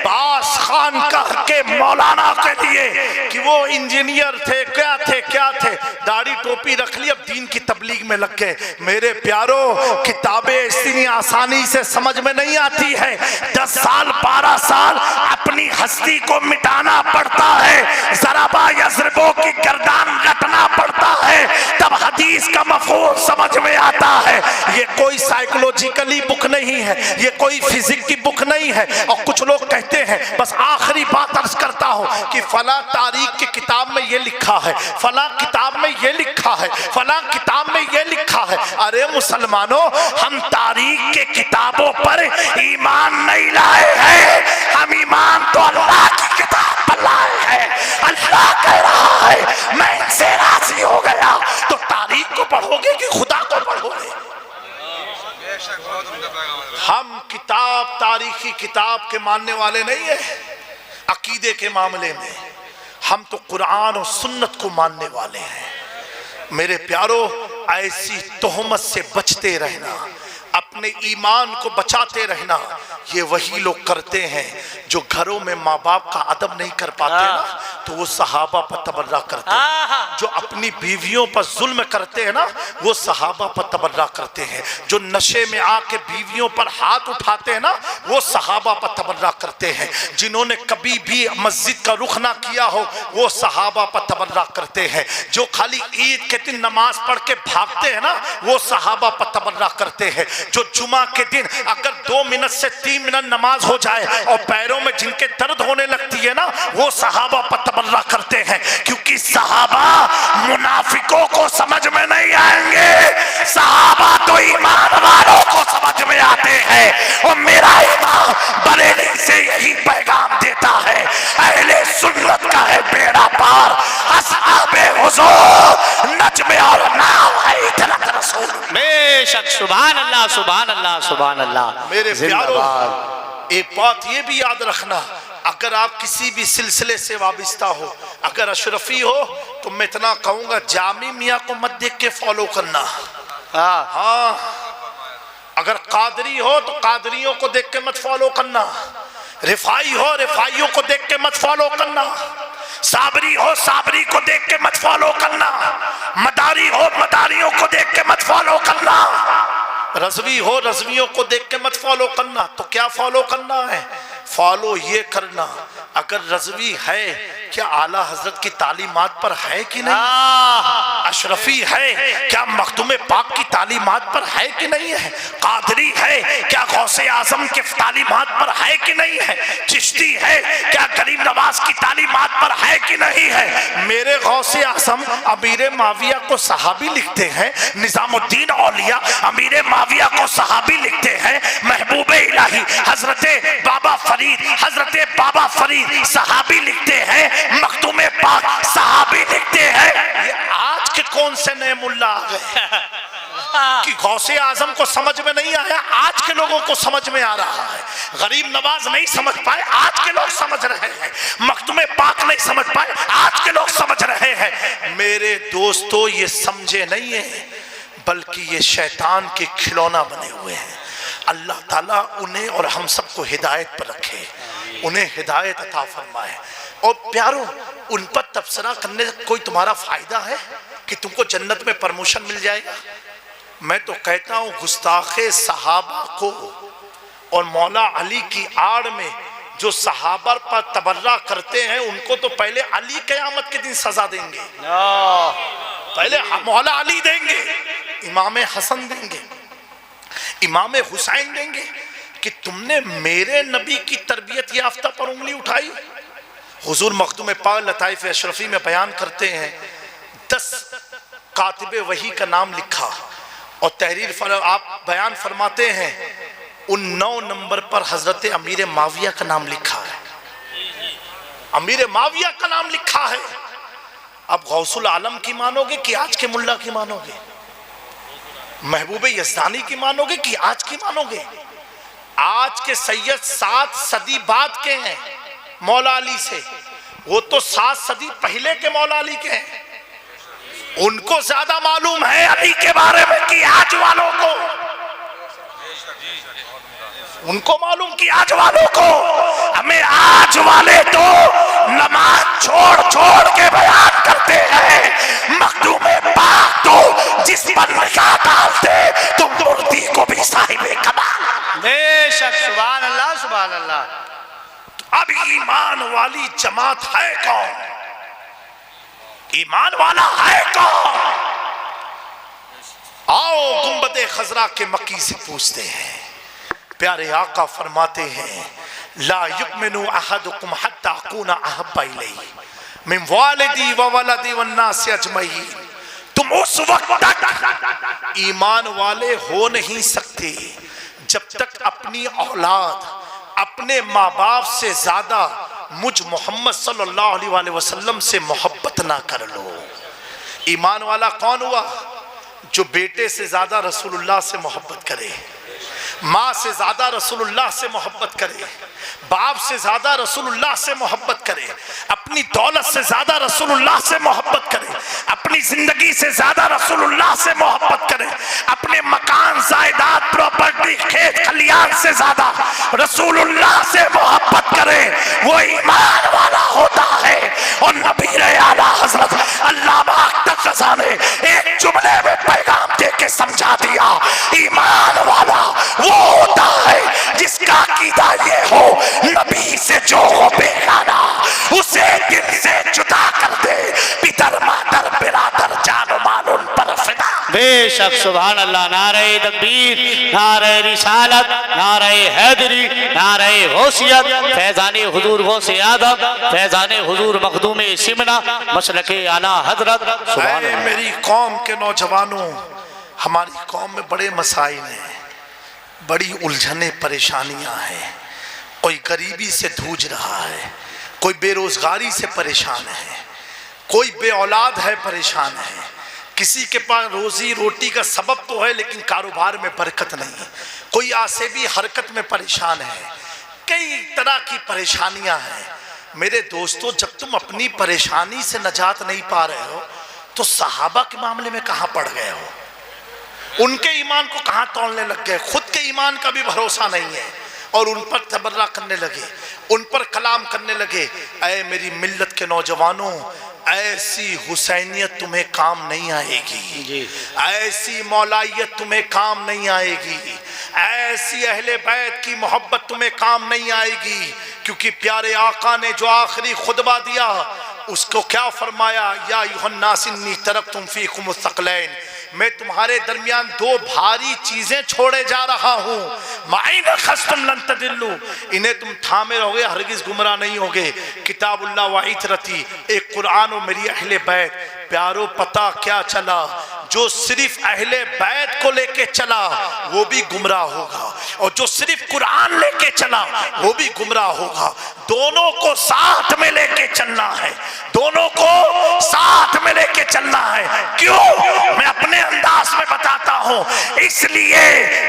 बास खान का के के मौलाना के लिए कि वो इंजीनियर थे, क्या थे, दाढ़ी टोपी रख ली, अब दीन की तबलीग में लग गए। मेरे प्यारों, किताबें इतनी आसानी से समझ में नहीं आती है। 10 साल 12 साल अपनी हस्ती को मिटाना पड़ता है, ज़राबा यज़रिबो की गर्दान रटना पड़ता है, तब हदीस का मफ़हूम समझ में आता है। ये कोई साइकोलॉजिकली बुक नहीं है, ये कोई फिजिक्स की बुक नहीं है। और कुछ लोग कहते हैं, बस आखिरी बात अर्ज करता हूं कि फला तारीख की किताब में ये लिखा है, फला किताब में ये लिखा है, फला किताब में ये लिखा है। अरे मुसलमानों, हम तारीख के किताबों पर ईमान नहीं लाए हैं, हम ईमान तो अल्लाह की किताब पर लाए हैं। अल्लाह कह रहा है मैं इनसे राजी हो गया, तो तारीख को पढ़ोगे कि खुदा को पढ़ोगे? हम किताब, तारीखी किताब के मानने वाले नहीं है। अकीदे के मामले में हम तो कुरान और सुन्नत को मानने वाले हैं। मेरे प्यारो, ऐसी तोहमत से बचते रहना, अपने ईमान को बचाते रहना। ये वही लोग करते हैं जो घरों में माँ बाप का अदब नहीं कर पाते ना, तो वो सहाबा पर तबर्रा करते हैं। जो अपनी बीवियों पर जुल्म करते हैं ना, वो सहाबा पर तबर्रा करते हैं। जो नशे में आके बीवियों पर हाथ उठाते हैं ना, वो सहाबा पर तबर्रा करते हैं। जिन्होंने कभी भी मस्जिद का रुख ना किया हो, वो सहाबा पर तबर्रा करते हैं। जो खाली ईद के दिन नमाज पढ़ के भागते हैं ना, वो सहाबा पर तबर्रा करते हैं। जो जुमा के दिन अगर 2 मिनट से 3 मिनट नमाज हो जाए और पैरों में जिनके दर्द होने लगती है ना, वो सहाबा पर तबर्रा करते हैं। क्योंकि सहाबा मुनाफिकों को समझ में नहीं आएंगे, सहाबा तो ईमान वालों को समझ में आते हैं। और मेरा ईमान बरेली से यही पैगाम देता है, अहले सुन्नत का है बेड़ा पार, असहाबे हुजूर नज्म और नाम है इतरत रसूल। बेशक, सुभान अल्लाह, सुभान अल्लाह, सुभान अल्लाह। मेरे प्यारों, एक बात ये भी याद रखना, अगर आप किसी भी सिलसिले से वाबिस्ता हो, अगर अशरफी हो, तो मैं इतना कहूंगा, जामी मियाँ को मत देख के फॉलो करना। हाँ, अगर कादरी हो तो कादरियों को देख के मत फॉलो करना, रिफाई हो रिफाइयों को देख के मत फॉलो करना, साबरी हो साबरी को देख के मत फॉलो करना, मदारी हो मदारियों को देख के मत फॉलो करना, रज़वी हो रज़वियों को देख के मत फॉलो करना। तो क्या फॉलो करना है? फॉलो ये करना, अगर रज़वी है क्या आला हजरत की तालीमात पर है कि नहीं, अशरफी है क्या मखदूम पाक की तालीमात पर है कि नहीं है, कादरी है क्या गौसे आजम के तालीमात पर है कि नहीं है, चिश्ती है क्या गरीब नवाज की तालीमात पर है कि नहीं है। मेरे गौसे आजम अमीर माविया को सहाबी लिखते हैं, निजामुद्दीन औलिया अमीर माविया को सहाबी लिखते हैं, महबूबे इलाही हजरते बाबा फरीद हजरते बाबा फरीद सहाबी लिखते हैं, मखदूमे पाक सहाबी लिखते हैं। ये आज के कौन से नए मुल्ला आ गए कि गौसे आजम को समझ में नहीं आया, आज के लोगों को समझ में आ रहा है। गरीब नवाज नहीं समझ पाए, आज के लोग समझ रहे हैं। मखदूमे पाक नहीं समझ पाए, आज के लोग समझ रहे हैं। मेरे दोस्तों, ये समझे नहीं है, बल्कि ये शैतान के खिलौना बने हुए हैं। अल्लाह ताला उन्हें और हम सबको हिदायत पर रखे, उन्हें हिदायत अता फरमाए। और प्यारो, उन पर तबसरा करने से कोई तुम्हारा फायदा है कि तुमको जन्नत में प्रमोशन मिल जाएगा? मैं तो कहता हूँ, गुस्ताखे सहाबा को और मौला अली की आड़ में जो सहाबा पर तबर्रा करते हैं, उनको तो पहले अली क़यामत के दिन सजा देंगे, पहले मौला अली देंगे, इमाम हसन देंगे, इमाम हुसैन देंगे कि तुमने मेरे नबी की तरबियत याफ्ता पर उंगली उठाई। हुजूर मखदूम पाक लताइफ अशरफी में बयान करते हैं, 10 कातिबे वही का नाम लिखा और तहरीर आप बयान फरमाते हैं, उन 9 नंबर पर हजरत अमीर माविया का नाम लिखा है, अमीर माविया का नाम लिखा है। अब गौसुल आलम की मानोगे कि आज के मुल्ला की मानोगे, महबूबे यज़दानी की मानोगे कि आज की मानोगे? आज के सैयद 7 सदी बाद के हैं मौला अली से, वो तो 7 सदी पहले के मौला अली के हैं। उनको ज्यादा मालूम है अली के बारे में कि आज वालों को, उनको मालूम कि आज वालों को। हमें आज वाले तो नमाज छोड़ छोड़ के बयान करते हैं मखदूमे पाक तो जिस पर निगाह डालते तो मूर्ति को भी साहिबे कमाल। बेशक सुभान अल्लाह सुभान अल्लाह। अब ईमान वाली जमात है कौन? ईमान वाला है कौन? आओ गुंबदे खजरा के मक्की से पूछते हैं। प्यारे आका फरमाते हैं ला युमिनु अहदुकुम हत्ता अकूना अहब्बा इलैहि मिन वालिदी व वलदी वन नास अजमईन। तुम उस वक्त तक ईमान वाले हो नहीं सकते जब तक अपनी औलाद अपने माँ बाप से ज्यादा मुझ मोहम्मद सल्लल्लाहु अलैहि वसल्लम से मोहब्बत ना कर लो। ईमान वाला कौन हुआ? जो बेटे से ज्यादा रसूलुल्लाह से मोहब्बत करे, माँ से ज्यादा रसूलुल्लाह से मोहब्बत करे, बाप से ज्यादा रसूलुल्लाह से मोहब्बत करे, अपनी दौलत से ज्यादा रसूलुल्लाह से मोहब्बत करे, अपनी जिंदगी से ज्यादा रसूलुल्लाह से मोहब्बत करे, अपने मकान जायदाद प्रॉपर्टी खेत खलियान से ज्यादा रसूलुल्लाह से मोहब्बत करे, वो ईमान वाला होता है। और नबी आला हजरत अल्लामा अख्तर रज़ा ने एक जुमले में पैगाम दे के समझा दिया, ईमान वाला वो होता है जिसका अकीदा ये हो नबी से जो हो बेगाना उसे दिल से जुदा कर दे, पितर मातर बिरादर जानो माल उन पर फिदा। बेशक सुभान अल्लाह। नारे तकबीर, नारे रिसालत, नारे हैदरी, नारे गौसियत, फैजाने हुजूर गौसे आदम, फैजाने हुजूर मखदूमे सिमना, मसलके आला हजरत। सुभान अल्लाह। मेरी कौम के नौजवानों, हमारी कौम में बड़े मसाइल हैं, बड़ी उलझने परेशानियां हैं। कोई गरीबी से जूझ रहा है, कोई बेरोजगारी से परेशान है, कोई बे औलाद है परेशान है, किसी के पास रोजी रोटी का सबब तो है लेकिन कारोबार में बरकत नहीं, कोई आसेबी हरकत में परेशान है, कई तरह की परेशानियां हैं। मेरे दोस्तों, जब तुम अपनी परेशानी से निजात नहीं पा रहे हो तो सहाबा के मामले में कहां पड़ गए हो? उनके ईमान को कहां तोड़ने लग गए? खुद के ईमान का भी भरोसा नहीं है और उन पर तबर्रा करने लगे, उन पर कलाम करने लगे। ऐ मेरी मिल्लत के नौजवानों, ऐसी हुसैनियत तुम्हें काम नहीं आएगी, ऐसी मौलाइयत तुम्हें काम नहीं आएगी, ऐसी अहले बैत की मोहब्बत तुम्हें काम नहीं आएगी। क्योंकि प्यारे आका ने जो आखिरी खुतबा दिया उसको क्या फरमाया? या युहन्नास इन्नी तरक्तुम फीकुम मुस्तक़लैन, मैं तुम्हारे दरमियान दो भारी चीजें छोड़े जा रहा हूँ। माइन खस्तुम लन तदिल्लु, इन्हें तुम थामे रहोगे हरगिज गुमराह नहीं होगे। किताबुल्लाह व इतरती, एक कुरान और मेरी अहले बैत। प्यारो पता क्या चला? जो सिर्फ अहले बैत को लेके चला वो भी गुमराह होगा, और जो सिर्फ कुरान लेके चला वो भी गुमराह होगा। दोनों को साथ में लेके चलना है, दोनों को साथ में लेके चलना है। क्यों? मैं अपने अंदाज में बताता हूं, इसलिए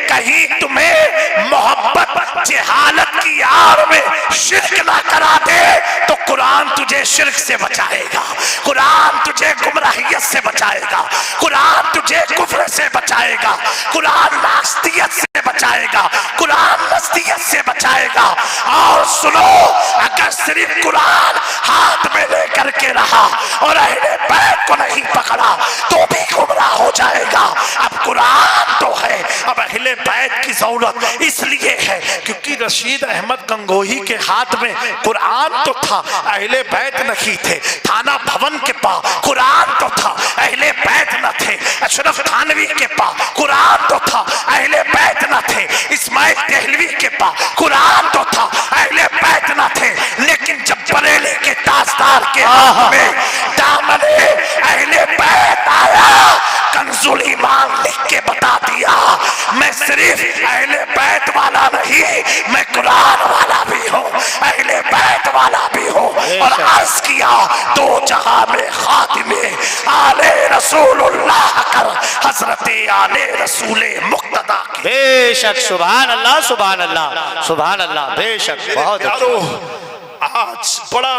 कहीं तुम्हें मोहब्बत जहालत की आड़ में शिर्क ना करा दे तो कुरान तुझे शिर्क से बचाएगा, कुरान तुझे गुमराहियत से बचाएगा, कुरान तुझे कुफ्र से बचाएगा, कुरान नास्तियत से बचाएगा, कुरान नस्तियत से बचाएगा। और सुनो, अगर सिर्फ कुरान हाथ में लेकर के रहा और अहले बैत को नहीं पकड़ा तो भी गुमराह हो जाएगा। अब कुरान तो है, अब अहले बैत की जरूरत इसलिए है क्योंकि रशीद अहमद गंगोही के हाथ में कुरान तो था, अहले बैत नहीं थे। थाना भवन के पास कुरान तो था, अहले बैत न थे। अशरफ थानवी के पास कुरान तो था, अहले बैत न थे। इस्माइल देहलवी के पास कुरान तो था, अहले बैत न थे। लेकिन जब बरेली के ताजदार के हाथ में दामने अहले बैत आया, कंजुल ईमान लिख के बता दिया, मैं सिर्फ अहले बैत वाला नहीं, मैं कुरान वाला भी हूँ, अहले बैत वाला भी हूँ। और अर्ज किया, दो जहां में खातिमे आले रसूलुल्लाह कर, हजरते आले रसूले मुक्तदा की। बेशक सुभान अल्लाह सुभान अल्लाह सुभान अल्लाह। बेशक बहुत आज बड़ा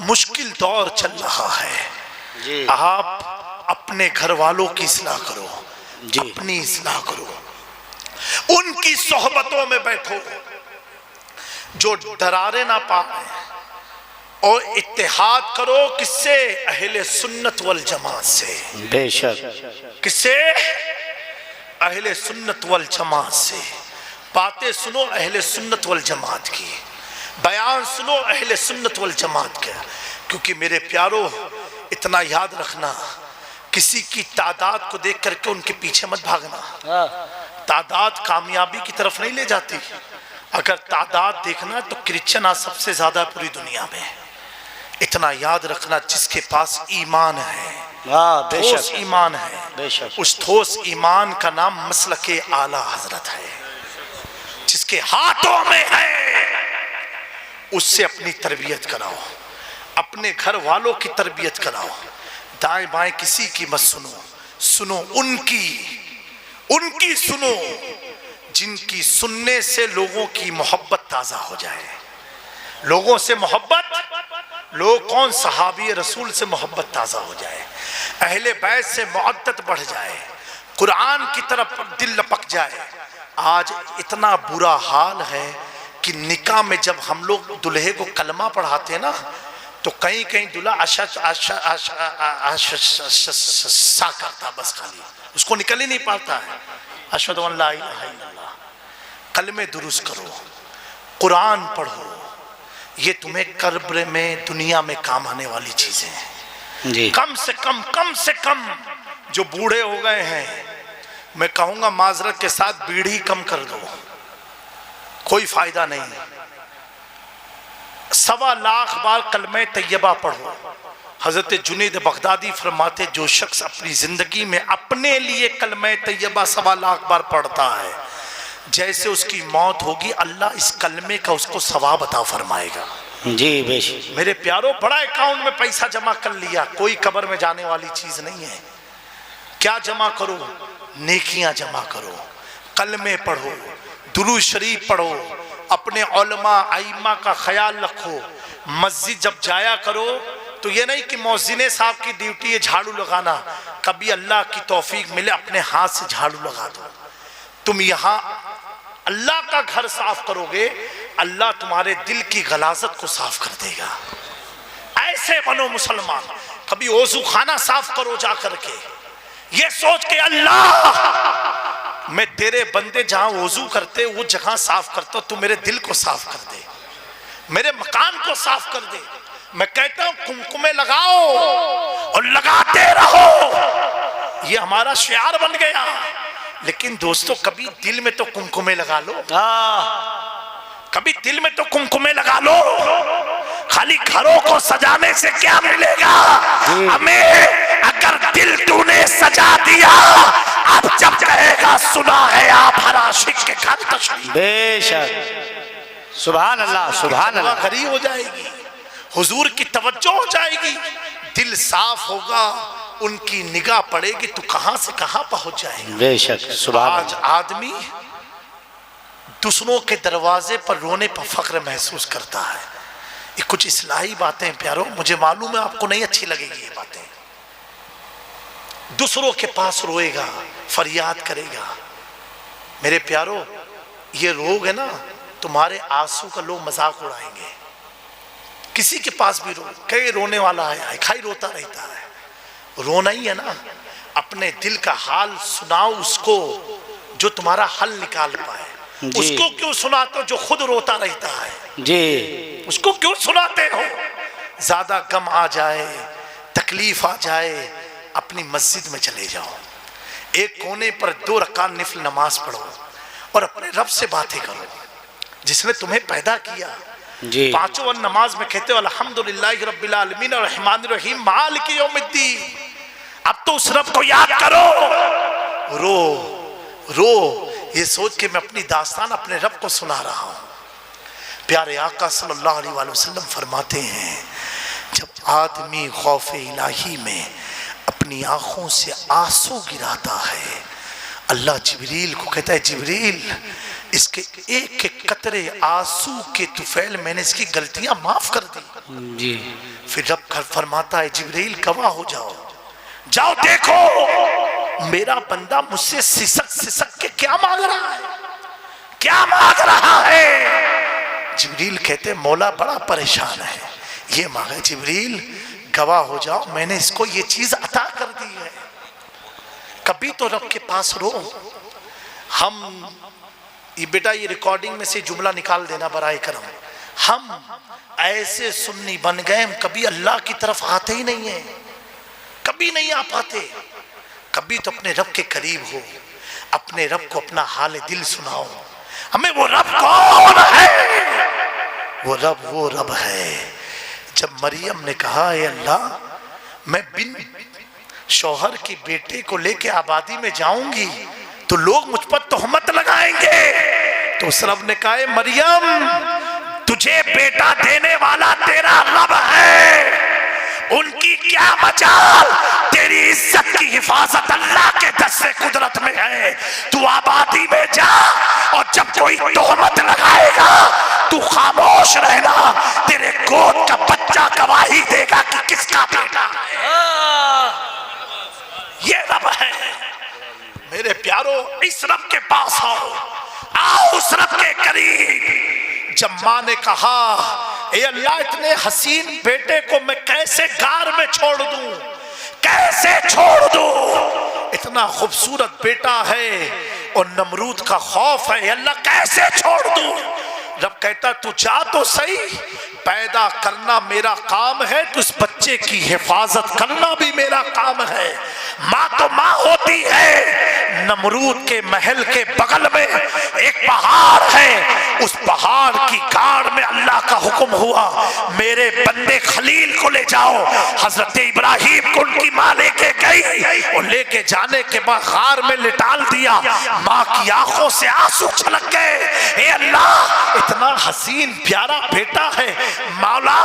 मुश्किल दौर चल रहा है। आप अपने घर वालों की इस्लाह करो, अपनी इस्लाह करो, उनकी सोहबतों में बैठो जो दरारें ना पाए, और इत्तेहाद करो किससे? अहले सुन्नत वल जमात से। बेशक। किससे? अहले सुन्नत वल जमात से। बातें सुनो अहले सुन्नत वल जमात की, बयान सुनो अहले सुन्नत वल जमात का। क्योंकि मेरे प्यारो इतना याद रखना, किसी की तादाद को देख करके उनके पीछे मत भागना। तादाद कामयाबी की तरफ नहीं ले जाती। अगर तादाद देखना तो क्रिश्चियन आज सबसे ज्यादा पूरी दुनिया में। इतना याद रखना, जिसके पास ईमान है, ठोस ईमान है, उस ठोस ईमान का नाम मसलके आला हजरत है। जिसके हाथों में है उससे अपनी तरबियत कराओ, अपने घर वालों की तरबियत कराओ। दाएं बाएं किसी की मत सुनो, सुनो उनकी सुनो, जिनकी सुनने से लोगों की मोहब्बत ताजा हो जाए। लोगों से मोहब्बत, लोग कौन? सहाबी रसूल से मोहब्बत ताजा हो जाए, अहले बैत से मुअद्दत बढ़ जाए, कुरान की तरफ दिल लपक जाए। आज इतना बुरा हाल है कि निकाह में जब हम लोग दुल्हे को कलमा पढ़ाते हैं ना, तो कहीं कहीं दूल्हा आशा करता, बस खाली उसको निकल ही नहीं पाता है। अशहदु अन ला इलाहा इल्लल्लाह। कलमे दुरुस्त करो, कुरान पढ़ो, ये तुम्हें कब्र में दुनिया में काम आने वाली चीजें हैं जी। कम से कम जो बूढ़े हो गए हैं, मैं कहूंगा माजरत के साथ बीड़ी कम कर दो, कोई फायदा नहीं। 1.25 लाख बार कलमे तैयबा पढ़ो। हजरत जुनैद बगदादी फरमाते, जो शख्स अपनी जिंदगी में अपने लिए कलमे तैयबा 1.25 लाख बार पढ़ता है, जैसे उसकी मौत होगी अल्लाह इस कलमे का उसको सवाब अता फरमाएगा जी। बेशक मेरे प्यारों, बड़ा अकाउंट में पैसा जमा कर लिया, कोई कब्र में जाने वाली चीज नहीं है। क्या जमा करो? नेकियां जमा करो, कलमे पढ़ो, दुरूद शरीफ पढ़ो, अपने उलमा आइम्मा का ख्याल रखो। मस्जिद जब जाया करो तो ये नहीं कि मौज़िने साहब की ड्यूटी है झाड़ू लगाना, कभी अल्लाह की तौफीक मिले अपने हाथ से झाड़ू लगा दो। तुम यहाँ अल्लाह का घर साफ करोगे, अल्लाह तुम्हारे दिल की गलाजत को साफ कर देगा। ऐसे बनो मुसलमान। कभी ओजू खाना साफ करो जा करके, ये सोच के अल्लाह मैं तेरे बंदे जहां वजू करते वो जगह साफ करता हूं, तू मेरे दिल को साफ कर दे, मेरे मकान को साफ कर दे। मैं कहता हूं कुमकुमे लगाओ और लगाते रहो, ये हमारा शियार बन गया। लेकिन दोस्तों कभी दिल में तो कुमकुमे लगा लो, कभी दिल में तो कुमकुमे लगा लो। खाली घरों को सजाने से क्या मिलेगा हमें? अगर दिल तूने सजा दिया, अब जब कहेगा सुना है आप हर आशिक के घर तशरीफ। बेशक, सुभान अल्लाह, सुभान अल्लाह। खरी हो जाएगी, हुजूर की तवज्जो हो जाएगी, दिल साफ होगा, उनकी निगाह पड़ेगी तो कहां से कहां पहुंच जाएगा। बेशक, सुभान। आज आदमी दूसरों के दरवाजे पर रोने पर फख्र महसूस करता है। ये कुछ इस्लाही बातें प्यारो, मुझे मालूम है आपको नहीं अच्छी लगेगी ये बातें। दूसरों के पास रोएगा, फरियाद करेगा। मेरे प्यारो, ये रोग है ना, तुम्हारे आंसू का लोग मजाक उड़ाएंगे। किसी के पास भी रो, कई रोने वाला है, खाई रोता रहता है। रोना ही है ना, अपने दिल का हाल सुनाओ उसको जो तुम्हारा हल निकाल पाए। उसको क्यों सुनाते हो जो खुद रोता रहता है जी? उसको क्यों सुनाते हो? ज्यादा गम आ जाए, तकलीफ आ जाए, अपनी मस्जिद में चले जाओ, एक कोने पर 2 रकात निफिल नमाज पढ़ो और अपने रब से बातें करो जिसने तुम्हें पैदा किया जी। 5 वक्त नमाज में कहते हो अल्हम्दुलिल्लाहि रब्बिल आलमीन अर्रहमानिर रहीम मालिक यौमिद्दीन। अब तो उस रब को याद करो, रो रो, ये सोच के मैं अपनी दास्तान अपने रब को सुना रहा हूं। प्यारे आका सल्लल्लाहु अलैहि वसल्लम फरमाते हैं, जब आदमी खौफ इलाही में अपनी आंखों से आंसू गिराता है, अल्लाह जिब्रील को कहता है, जिब्रील इसके एक एक कतरे आंसू के तुफैल मैंने इसकी गलतियां माफ कर दी जी। फिर रब फरमाता है, जिब्रील गवाह हो जाओ, जाओ देखो मेरा बंदा मुझसे सिसक सिसक के क्या मांग रहा है, क्या मांग रहा है। जिब्रील कहते मौला बड़ा परेशान है, ये मांगा जिब्रील गवाह हो जाओ, मैंने इसको ये चीज अता कर दी है। कभी तो रब के पास रो। हम ये बेटा ये रिकॉर्डिंग में से जुमला निकाल देना बराए करम, हम ऐसे सुन्नी बन गए, हम कभी अल्लाह की तरफ आते ही नहीं है, कभी नहीं आ पाते। कभी तो अपने रब के करीब हो, अपने रब को अपना हाल दिल सुनाओ। हमें वो रब कौन है? वो रब है। जब मरियम ने कहा ए अल्लाह मैं बिन शौहर की बेटे को लेके आबादी में जाऊंगी तो लोग मुझ पर तोहमत लगाएंगे, तो उस रब ने कहा मरियम तुझे बेटा देने वाला तेरा रब है, उनकी क्या मजाल, तेरी इज्जत की हिफाजत अल्लाह के दस्ते कुदरत में है। तू आबादी में जा और जब कोई तोहमत लगाएगा तू खामोश रहना, तेरे गोद का बच्चा गवाही देगा कि किसका बेटा है। ये रब है। मेरे प्यारो इस रब के पास आओ उस रब के करीब। जब मां ने कहा ए अल्लाह इतने हसीन बेटे को मैं कैसे गार में छोड़ दूं, कैसे छोड़ दूं, इतना खूबसूरत बेटा है और नमरूद का खौफ है, अल्लाह कैसे छोड़ दूं। रब कहता तू जा तो सही, पैदा करना मेरा काम है, तो इस बच्चे की हिफाजत करना भी मेरा काम है। माँ तो माँ होती है। नमरूद के महल के बगल में एक पहाड़ है, उस पहाड़ की गाड़ में अल्लाह का हुक्म हुआ मेरे बंदे खलील को ले जाओ। हजरत इब्राहिम को उनकी माँ लेके गई और लेके जाने के बाद गार में लिटाल दिया। माँ की आंखों से आंसू छलक गए। ए अल्लाह इतना हसीन प्यारा बेटा है, मौला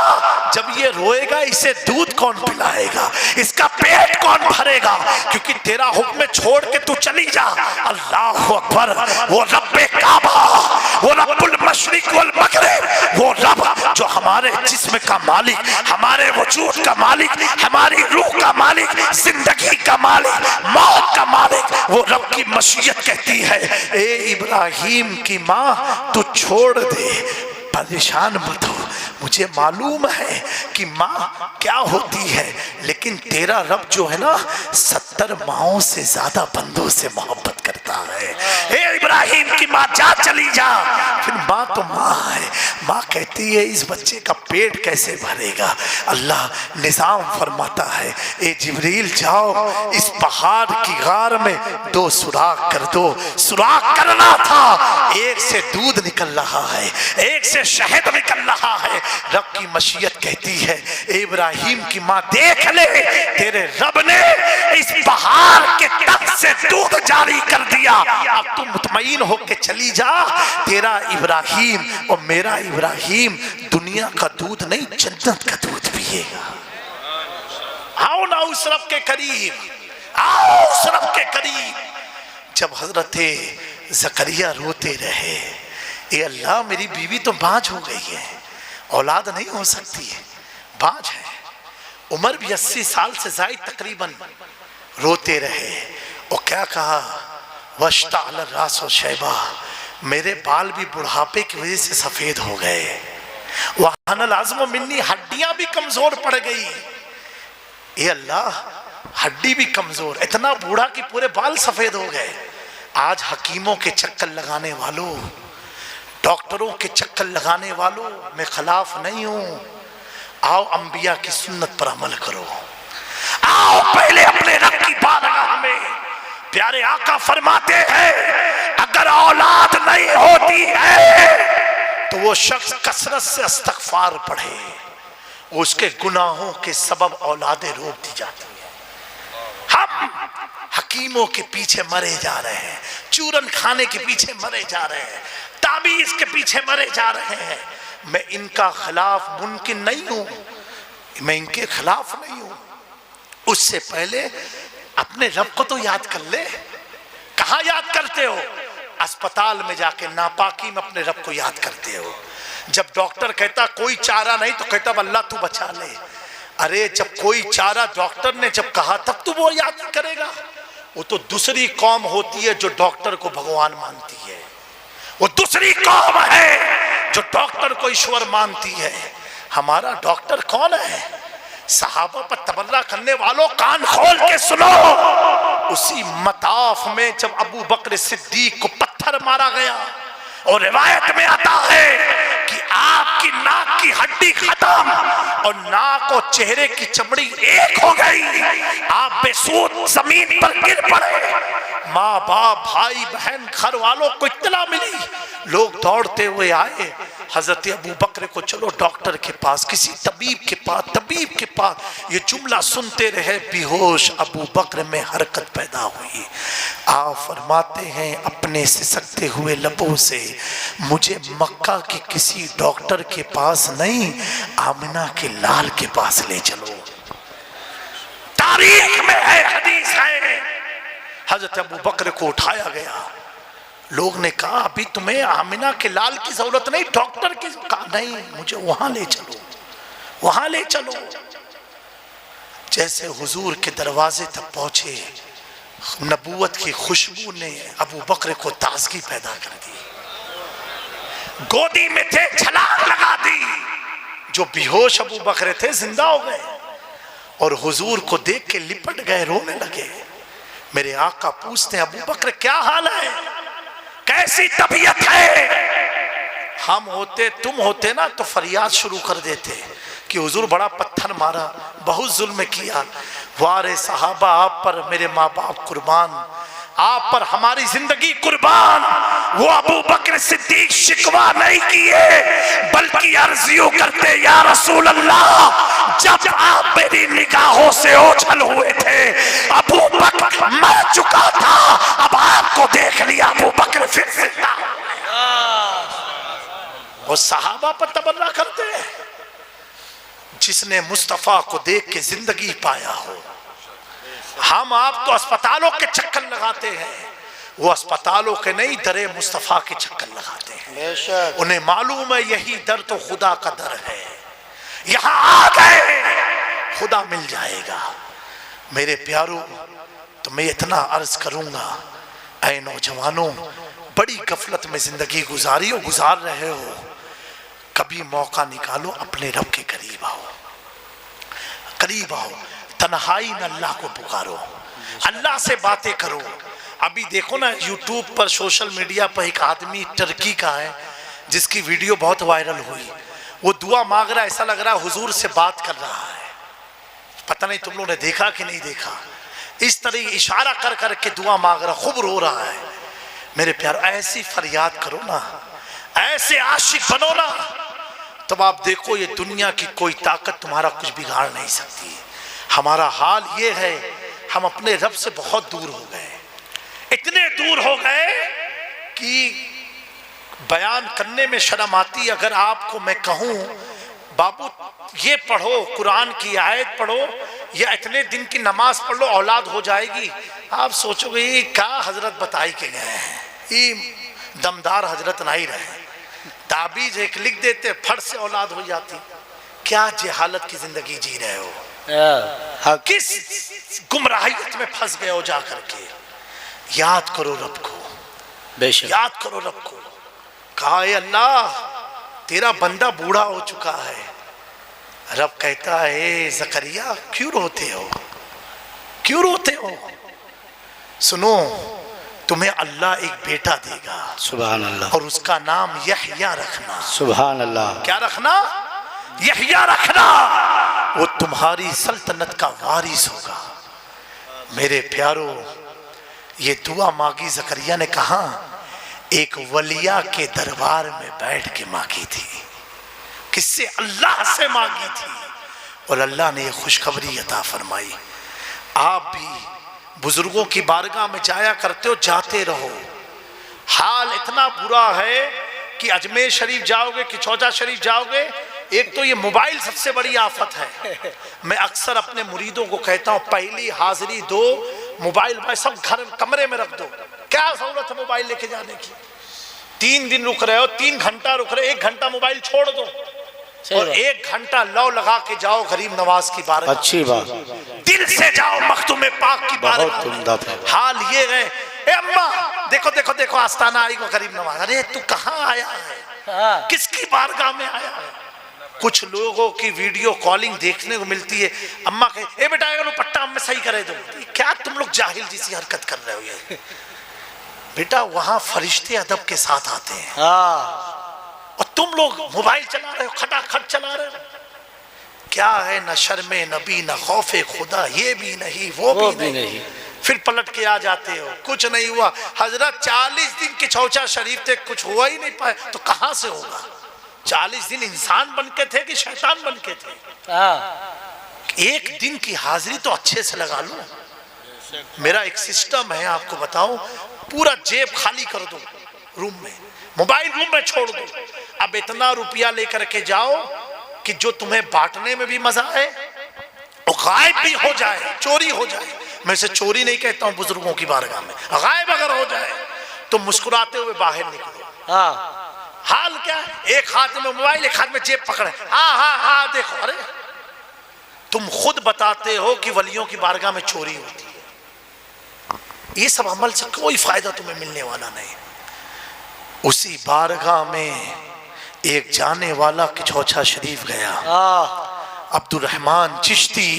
जब ये रोएगा इसे दूध कौन पिलाएगा, इसका पेट कौन भरेगा, क्योंकि तेरा हुक्म छोड़ के तू चली जा। अल्लाह अकबर। वो रब्बे काबा, वो रब्बुल मशरिक वल मगरिब, वो रब जो हमारे जिस्म का मालिक, हमारे वजूद का मालिक, हमारी रूह का मालिक, जिंदगी का मालिक, मौत का मालिक, वो रब की मशीयत कहती है ए इब्राहिम की माँ तू छोड़ दे, परेशान मत हो, मुझे मालूम है कि माँ क्या होती है, लेकिन तेरा रब जो है ना 70 माओं से ज्यादा बंदों से मोहब्बत करता है। ए इब्राहिम की माँ जा चली जा। फिर माँ तो माँ है, माँ कहती है इस बच्चे का पेट कैसे भरेगा। अल्लाह निजाम फरमाता है ए जिब्रील जाओ इस पहाड़ की गार में 2 सुराख कर दो। सुराख करना था, एक से दूध निकल रहा है, एक से शहद निकल रहा है। रब की मशीयत कहती है इब्राहिम की माँ देख ले तेरे रब ने इस पहाड़ के तट से दूध जारी कर दिया, अब तू मुतमईन होके चली जा। तेरा इब्राहिम और मेरा इब्राहिम दुनिया का दूध नहीं जन्नत का दूध पिएगा। आओ ना उस रब के करीब, आओ उस रब के करीब। जब हजरत ज़करिया रोते रहे ए अल्लाह मेरी बीवी तो बांझ हो गई है, औलाद नहीं हो सकती है, बांझ है, उम्र भी 80 साल से जायद तकरीबन। रोते रहे और क्या कहा वश्ताल रासो शैबा, मेरे बाल भी बुढ़ापे की वजह से सफेद हो गए, वहानल आज़म मिन्नी, हड्डियां भी कमजोर पड़ गई। ए अल्लाह हड्डी भी कमजोर, इतना बूढ़ा कि पूरे बाल सफेद हो गए। आज हकीमों के चक्कर लगाने वालों, डॉक्टरों के चक्कर लगाने वालों मैं खिलाफ नहीं हूं। आओ अंबिया की सुन्नत पर अमल करो, आओ पहले अपने रब की बारगाह में। प्यारे आका फरमाते हैं अगर औलाद नहीं होती है तो वो शख्स कसरत से इस्तगफार पढ़े, उसके गुनाहों के सबब औलादें रोक दी जाती है। हम हकीमों के पीछे मरे जा रहे हैं, चूरन खाने के पीछे मरे जा रहे हैं, ताबीज के पीछे मरे जा रहे हैं। मैं इनका खिलाफ मुमकिन नहीं हूं, मैं इनके खिलाफ नहीं हूं। उससे पहले अपने रब को तो याद कर ले। कहां याद करते हो? अस्पताल में जाके नापाकी में अपने रब को याद करते हो। जब डॉक्टर कहता कोई चारा नहीं तो कहता अल्लाह तू बचा ले। अरे जब कोई चारा डॉक्टर ने जब कहा तब तू वो याद करेगा। वो तो दूसरी कौम होती है जो डॉक्टर को भगवान मानती है, वो दूसरी कौम है जो डॉक्टर को ईश्वर मानती है। हमारा डॉक्टर कौन है? सहाबा पर तबर्रा करने वालों कान खोल के सुनो। उसी मताफ में जब अबू बकर सिद्दीक को पत्थर मारा गया और रिवायत में आता है कि आपकी नाक की हड्डी खत्म और नाक और चेहरे की चमड़ी एक हो गई, आप बेसूद जमीन पर गिर पड़े। माँ बाप भाई बहन घर वालों को इत्तला मिली, लोग दौड़ते हुए आए, हजरत अबू बकर को चलो डॉक्टर के पास, किसी तबीब के पास। ये जुमला सुनते रहे, बेहोश अबू बकर में हरकत पैदा हुई। आप फरमाते हैं अपने सिसकते हुए लबों से, मुझे मक्का के किसी डॉक्टर के पास नहीं, आमिना के लाल के पास ले चलो। तारीख में है, हदीस है। हजरत अबू बकर को उठाया गया, लोग ने कहा अभी तुम्हें आमिना के लाल की जरूरत नहीं, डॉक्टर की। कहा नहीं, मुझे वहां ले चलो, वहां ले चलो। जैसे हुजूर के दरवाजे तक पहुंचे, नबूवत की खुशबू ने अबू बकर को ताजगी पैदा कर दी। गोदी में थे, छलांग लगा दी। जो बेहोश अबू बकर थे जिंदा हो गए और हुजूर को देख के लिपट गए, रोने लगे। मेरे आका पूछते हैं अबू बकर क्या हाल है, कैसी तबीयत है? हम होते, तुम होते ना तो फरियाद शुरू कर देते कि हुजूर बड़ा पत्थर मारा, बहुत जुल्म किया। वारे सहाबा आप पर मेरे माँ बाप कुर्बान, आप पर हमारी जिंदगी कुर्बान। वो अबू बकर सिद्दीक शिकवा नहीं किए बल्कि अर्ज़ियों करते, या रसूल अल्लाह जब आप मेरी निगाहों से ओझल हुए थे अबू बकर मर चुका था, अब आपको देख लिया अबू बकर फिर जिंदा। वो सहाबा पर तबर्रा करते हैं, जिसने मुस्तफा को देख के जिंदगी पाया हो। हम आप तो अस्पतालों के चक्कर लगाते हैं, वो अस्पतालों के नहीं, दरे मुस्तफा के चक्कर लगाते हैं। उन्हें मालूम है यही दर तो खुदा का दर है, यहां आ गए खुदा मिल जाएगा। मेरे प्यारों, तो मैं इतना अर्ज करूंगा, ऐ नौजवानों, बड़ी गफलत में जिंदगी गुजार रहे हो, कभी मौका निकालो, अपने रब के करीब आओ, तन्हाई में अल्लाह को पुकारो, अल्लाह से बातें करो। अभी देखो ना यूट्यूब पर, सोशल मीडिया पर एक आदमी टर्की का है जिसकी वीडियो बहुत वायरल हुई। वो दुआ मांग रहा है, ऐसा लग रहा है हुजूर से बात कर रहा है। पता नहीं तुम लोगों ने देखा कि नहीं देखा, इस तरह इशारा कर कर के दुआ मांग रहा, खूब रो रहा है। मेरे प्यार, ऐसी फरियाद करो ना, ऐसे आशिक बनो ना, तब आप देखो ये दुनिया की कोई ताकत तुम्हारा कुछ बिगाड़ नहीं सकती। हमारा हाल ये है, हम अपने रब से बहुत दूर हो गए, इतने दूर हो गए कि बयान करने में शर्म आती। अगर आपको मैं कहूँ बाबू ये पढ़ो, कुरान की आयत पढ़ो या इतने दिन की नमाज पढ़ लो, औलाद हो जाएगी, आप सोचोगे ये क्या हजरत बताई के गए हैं, ये दमदार हजरत नहीं रहे, ताबीज एक लिख देते, फट से औलाद हो जाती। क्या जहालत की जिंदगी जी रहे हो, किस गुमराहियत में फंस गए हो जा करके। याद करो रब को, बेशक याद करो रब को। कहा अल्लाह तेरा बंदा बूढ़ा हो चुका है। रब कहता है ज़करिया क्यों रोते हो, क्यों रोते हो? सुनो, तुम्हें अल्लाह एक बेटा देगा, सुभान अल्लाह, और उसका नाम यहया रखना, सुभान अल्लाह। क्या रखना? यहया रखना। वो तुम्हारी सल्तनत का वारिस होगा। मेरे प्यारो, ये दुआ मांगी ज़करिया ने, कहा एक वलिया के दरबार में बैठ के मांगी थी। किससे? अल्लाह से मांगी थी, और अल्लाह ने ये खुशखबरी अता फरमाई। आप भी बुजुर्गों की बारगाह में जाया करते हो, जाते रहो। हाल इतना बुरा है कि अजमेर शरीफ जाओगे कि चौजा शरीफ जाओगे, एक तो ये मोबाइल सबसे बड़ी आफत है। मैं अक्सर अपने मुरीदों को कहता हूँ पहली हाजिरी दो, मोबाइल भाई सब घर कमरे में रख दो। क्या जरूरत है मोबाइल लेके जाने की? 3 दिन रुक रहे हो, 3 घंटा रुक रहे, 1 घंटा मोबाइल छोड़ दो और 1 घंटा लौ लगा के जाओ गरीब नवाज की बारगाह। अच्छी बात, दिल से जाओ मखदूम पाक की बारगाह। हाल ये है, ए अम्मा देखो देखो देखो आस्ताना आई को गरीब नवाज। अरे तू कहाँ आया है, किसकी बारगाह में आया है? कुछ लोगों की वीडियो कॉलिंग देखने को मिलती है, अम्मा कहे ए बेटा अगर वो पट्टा अम्मा सही करे दो, क्या तुम लोग जाहिल जैसी हरकत कर रहे हो ये? बेटा वहां फरिश्ते अदब के साथ आते हैं और तुम लोग मोबाइल चला रहे हो, खटाखट चला रहे हो। क्या है, न शर्मे नबी न खौफे खुदा, ये भी नहीं वो भी नहीं। फिर पलट के आ जाते हो, कुछ नहीं हुआ। हजरत 40 दिन की चौचा शरीफ थे, कुछ हुआ ही नहीं पाए तो कहां से होगा? 40 दिन इंसान बन के थे कि शैतान बन के थे? एक दिन की हाजिरी तो अच्छे से लगा लो। मेरा एक सिस्टम है, आपको बताऊं, पूरा जेब खाली कर दो रूम में, मोबाइल रूम में छोड़ दो। अब इतना रुपया लेकर के जाओ कि जो तुम्हें बांटने में भी मजा आए और गायब भी हो जाए, चोरी हो जाए। मैं से चोरी नहीं कहता हूं बुजुर्गों की बारगाह में, गायब अगर हो जाए तो मुस्कुराते हुए बाहर निकलो। हाल क्या है, एक हाथ में मोबाइल एक हाथ में जेब पकड़े, हाँ देखो। अरे तुम खुद बताते हो कि वलियों की बारगाह में चोरी होती है। ये सब अमल से कोई फायदा तुम्हें मिलने वाला नहीं। उसी बारगाह में एक जाने वाला किचौछा शरीफ गया, अब्दुल रहमान चिश्ती,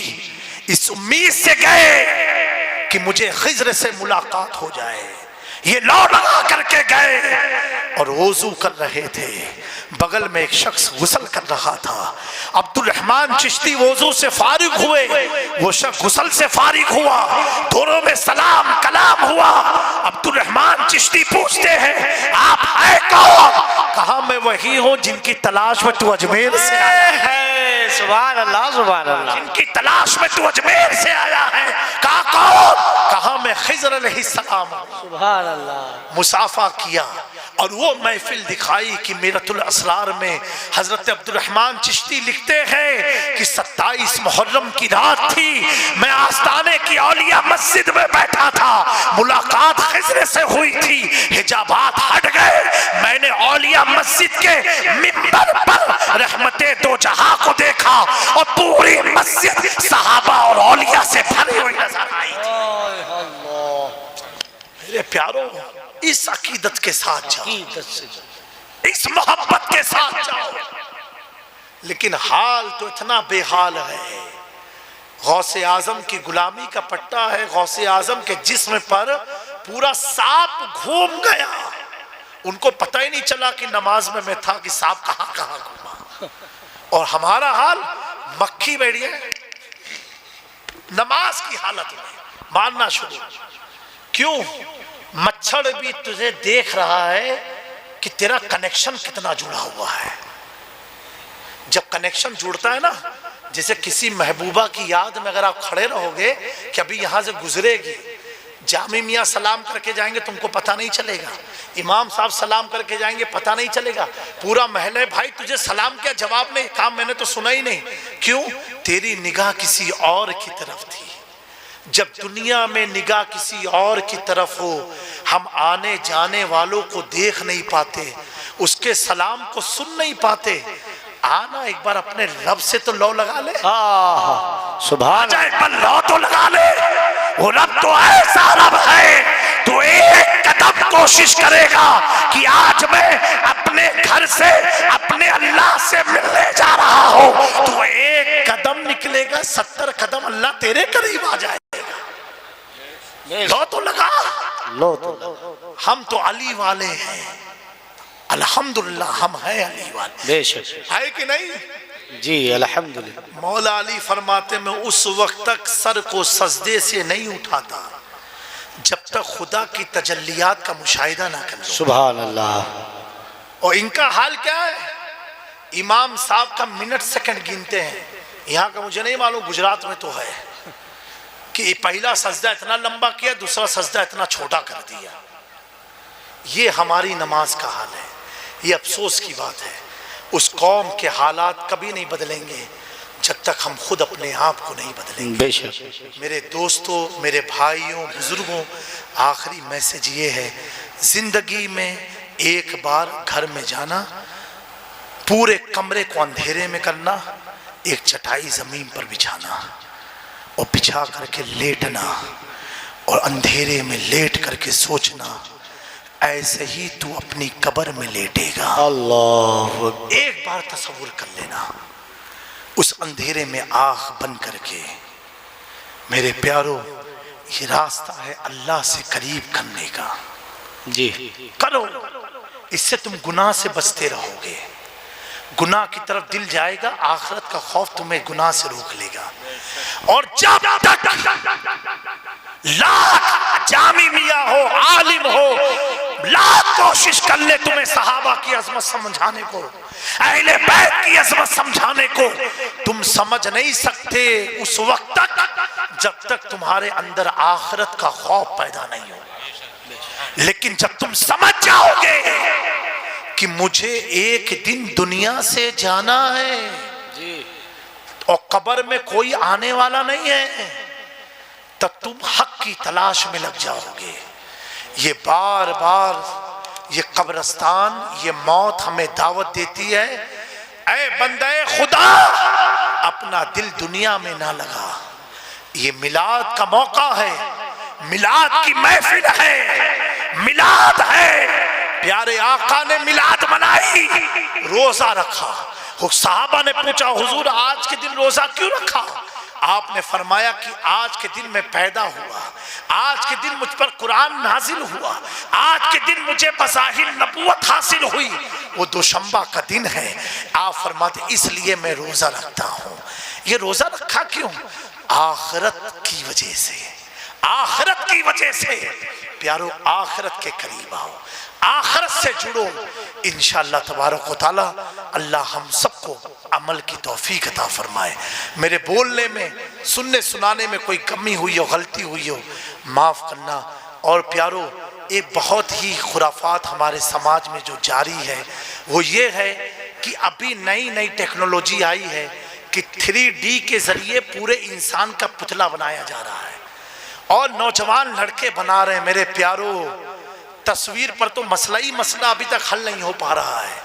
इस उम्मीद से गए कि मुझे खिज्र से मुलाकात हो जाए। ये लौ लगा करके गए और वजू कर रहे थे, बगल में एक शख्स गुस्ल कर रहा था। अब्दुल रहमान चिश्ती वजू से फारिग हुए, वो शख्स गुस्ल से फारिग हुआ, दोनों में सलाम कलाम हुआ। अब्दुल रहमान चिश्ती पूछते हैं आप है कौन? कहा मैं वही हूँ जिनकी तलाश में तू अजमेर से आया है। सुभान अल्लाह, सुभान अल्लाह। जिनकी तलाश में तू अजमेर से आया है। कहा कौन? कहा मैं खिज़र अलैहिस्सलाम। सुभान अल्लाह। मुसाफा किया और वो महफिल दिखाई कि मेरतुल असरार में हजरत अब्दुल रहमान चिश्ती लिखते हैं कि 27 मुहर्रम की रात थी, मैं आस्ताने की औलिया मस्जिद में बैठा था, मुलाकात खिज़र से हुई थी, हिजाबात हट गए, मैंने औलिया मस्जिद के मिंबर पर रहमते दो जहां को देखा और पूरी मस्जिद सहाबा और औलिया से भरी हुई नजर आई थी। मेरे प्यारो, इस अकीदत के साथ जाओ, इस मोहब्बत के साथ जाओ। लेकिन हाल तो इतना बेहाल है। गौसे आजम की गुलामी का पट्टा है, गौसे आजम के जिस्म पर पूरा सांप घूम गया, उनको पता ही नहीं चला कि नमाज में मैं था कि सांप कहां कहां घूमा। और हमारा हाल मक्खी बैठी है नमाज की हालत में, मानना शुरू। क्यों? मच्छर भी तुझे देख रहा है कि तेरा कनेक्शन कितना जुड़ा हुआ है। जब कनेक्शन जुड़ता है ना, जैसे किसी महबूबा की याद में अगर आप खड़े रहोगे कि अभी यहां से गुजरेगी, जामी मियाँ सलाम करके जाएंगे तुमको पता नहीं चलेगा, इमाम साहब सलाम करके जाएंगे पता नहीं चलेगा, पूरा महल है भाई तुझे सलाम क्या जवाब नहीं, काम मैंने तो सुना ही नहीं। क्यों? तेरी निगाह किसी और की तरफ थी। जब दुनिया में निगाह किसी और की तरफ हो, हम आने जाने वालों को देख नहीं पाते, उसके सलाम को सुन नहीं पाते। आना एक बार अपने रब से तो लौ लगा ले, सुभान एक बार लौ तो लगा ले। वो रब तो ऐसा रब है, तो एक कदम कोशिश करेगा कि आज मैं अपने घर से अपने अल्लाह से मिलने जा रहा हूं, तो एक कदम निकलेगा 70 कदम अल्लाह तेरे करीब आ जाएगा। लो तो लगा, लो तो हम तो अली वाले हैं, अल्हम्दुलिल्लाह हम हैं अली वाले। बेशक है कि नहीं? जी अल्हम्दुलिल्लाह। मौला अली फरमाते मैं उस वक्त तक सर को सजदे से नहीं उठाता जब तक खुदा की तजल्लियात का मुशाहिदा ना कर लूं। सुभान अल्लाह। और इनका हाल क्या है? इमाम साहब का मिनट सेकंड गिनते हैं। यहाँ का मुझे नहीं मालूम, गुजरात में तो है कि पहला सजदा इतना लंबा किया, दूसरा सजदा इतना छोटा कर दिया। ये हमारी नमाज का हाल है। ये अफसोस की बात है। उस कौम के हालात कभी नहीं बदलेंगे जब तक हम खुद अपने आप को नहीं बदलेंगे। बेशक। मेरे दोस्तों, मेरे भाइयों, बुजुर्गों, आखिरी मैसेज ये है, जिंदगी में एक बार घर में जाना, पूरे कमरे को अंधेरे में करना, एक चटाई जमीन पर बिछाना और बिछा करके लेटना और अंधेरे में लेट करके सोचना, ऐसे ही तू अपनी कब्र में लेटेगा। अल्लाह एक बार तसव्वुर कर लेना, उस अंधेरे में आँख बंद करके। मेरे प्यारो, ये रास्ता है अल्लाह से करीब करने का। जी करो, इससे तुम गुनाह से बचते रहोगे। गुनाह की तरफ दिल जाएगा, आखिरत का खौफ तुम्हें गुनाह से रोक लेगा। और जब तक लाख जामी मियां हो, आलिम हो, लाख कोशिश कर ले तुम्हें सहाबा की अजमत समझाने को, अहले बैत की अजमत समझाने को, तुम समझ नहीं सकते उस वक्त तक जब तक तुम्हारे अंदर आखिरत का खौफ पैदा नहीं हो। लेकिन जब तुम समझ जाओगे कि मुझे एक दिन दुनिया से जाना है और कब्र में कोई आने वाला नहीं है, तब तुम हक की तलाश में लग जाओगे। ये बार बार ये कब्रिस्तान, ये मौत हमें दावत देती है, ऐ बंदे खुदा, अपना दिल दुनिया में ना लगा। ये मिलाद का मौका है, मिलाद की महफिल है, मिलाद है। प्यारे आका ने मिलाद मनाई, रोजा रखा। सहाबा ने पूछा, हुजूर आज के दिन रोजा क्यों रखा? आपने फरमाया कि आज के दिन मैं पैदा हुआ, आज के दिन मुझ पर कुरान नाजिल हुआ, आज के दिन मुझे बज़ाहिर नबूवत हासिल हुई, वो दोशंबा का दिन है। आप फरमाते इसलिए मैं रोजा रखता हूँ। ये रोजा रखा क्यों? आखिरत की वजह से, आखिरत की वजह से। प्यारो, आखिरत के करीब आओ, आखिरत से जुड़ो। इंशाअल्लाह तबारक व तआला अल्लाह हम सबको अमल की तौफीक अता फरमाए। मेरे बोलने में, सुनने सुनाने में कोई कमी हुई हो, गलती हुई हो, माफ़ करना। और प्यारो, एक बहुत ही खुराफात हमारे समाज में जो जारी है वो ये है कि अभी नई नई टेक्नोलॉजी आई है कि 3D के ज़रिए पूरे इंसान का पुतला बनाया जा रहा है और नौजवान लड़के बना रहे हैं। मेरे प्यारो, तस्वीर पर तो मसला ही मसला अभी तक हल नहीं हो पा रहा है।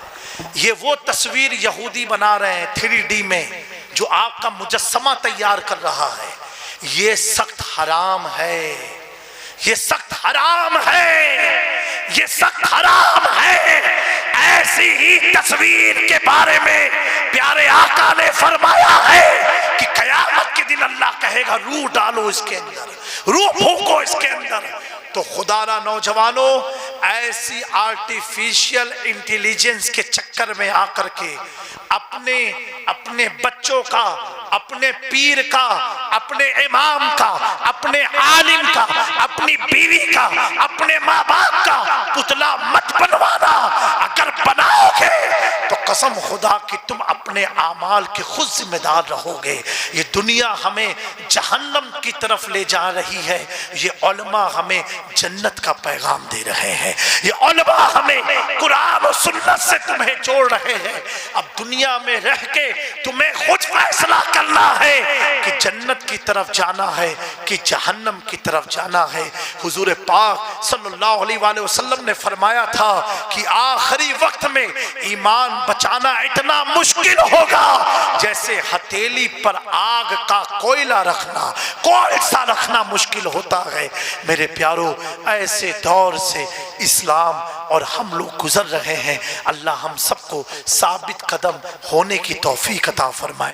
ये वो तस्वीर यहूदी बना रहे हैं 3D में, जो आपका मुजस्समा तैयार कर रहा है। ये सख्त हराम है, ये सख्त हराम है, ये सख्त हराम है। ऐसी ही तस्वीर के बारे में प्यारे आका ने फरमाया है कि कयामत के दिन अल्लाह कहेगा रूह डालो इसके अंदर, रूह फूको इसके अंदर। तो खुदारा नौजवानों, ऐसी आर्टिफिशियल इंटेलिजेंस के चक्कर में आकर के अपने अपने बच्चों का, अपने पीर का, अपने इमाम का, अपने आलिम का, अपनी बीवी का, अपने माँ बाप का पुतला मत बनवाना। अगर बनाओगे तो कसम खुदा कि तुम अपने आमाल के खुद जिम्मेदार रहोगे। ये दुनिया हमें जहन्नम की तरफ ले जा रही है, ये उलमा हमें जन्नत का पैगाम दे रहे हैं। ये उलमा हमें कुरान और सुन्नत से तुम्हें जोड़ रहे हैं। अब दुनिया में रह के तुम्हें खुद फैसला करना है कि जन्नत की तरफ जाना है कि जहन्नम की तरफ जाना है। हुजूर पाक सल्लल्लाहु अलैहि वसल्लम ने फरमाया था कि आखिरी वक्त में ईमान बचाना इतना मुश्किल होगा जैसे हथेली पर आग का कोयला रखना, कोयला रखना मुश्किल होता है। मेरे प्यारो, ऐसे दौर से इस्लाम और हम लोग गुजर रहे हैं। अल्लाह हम सबको साबित कदम होने की तौफीक अता फरमाए।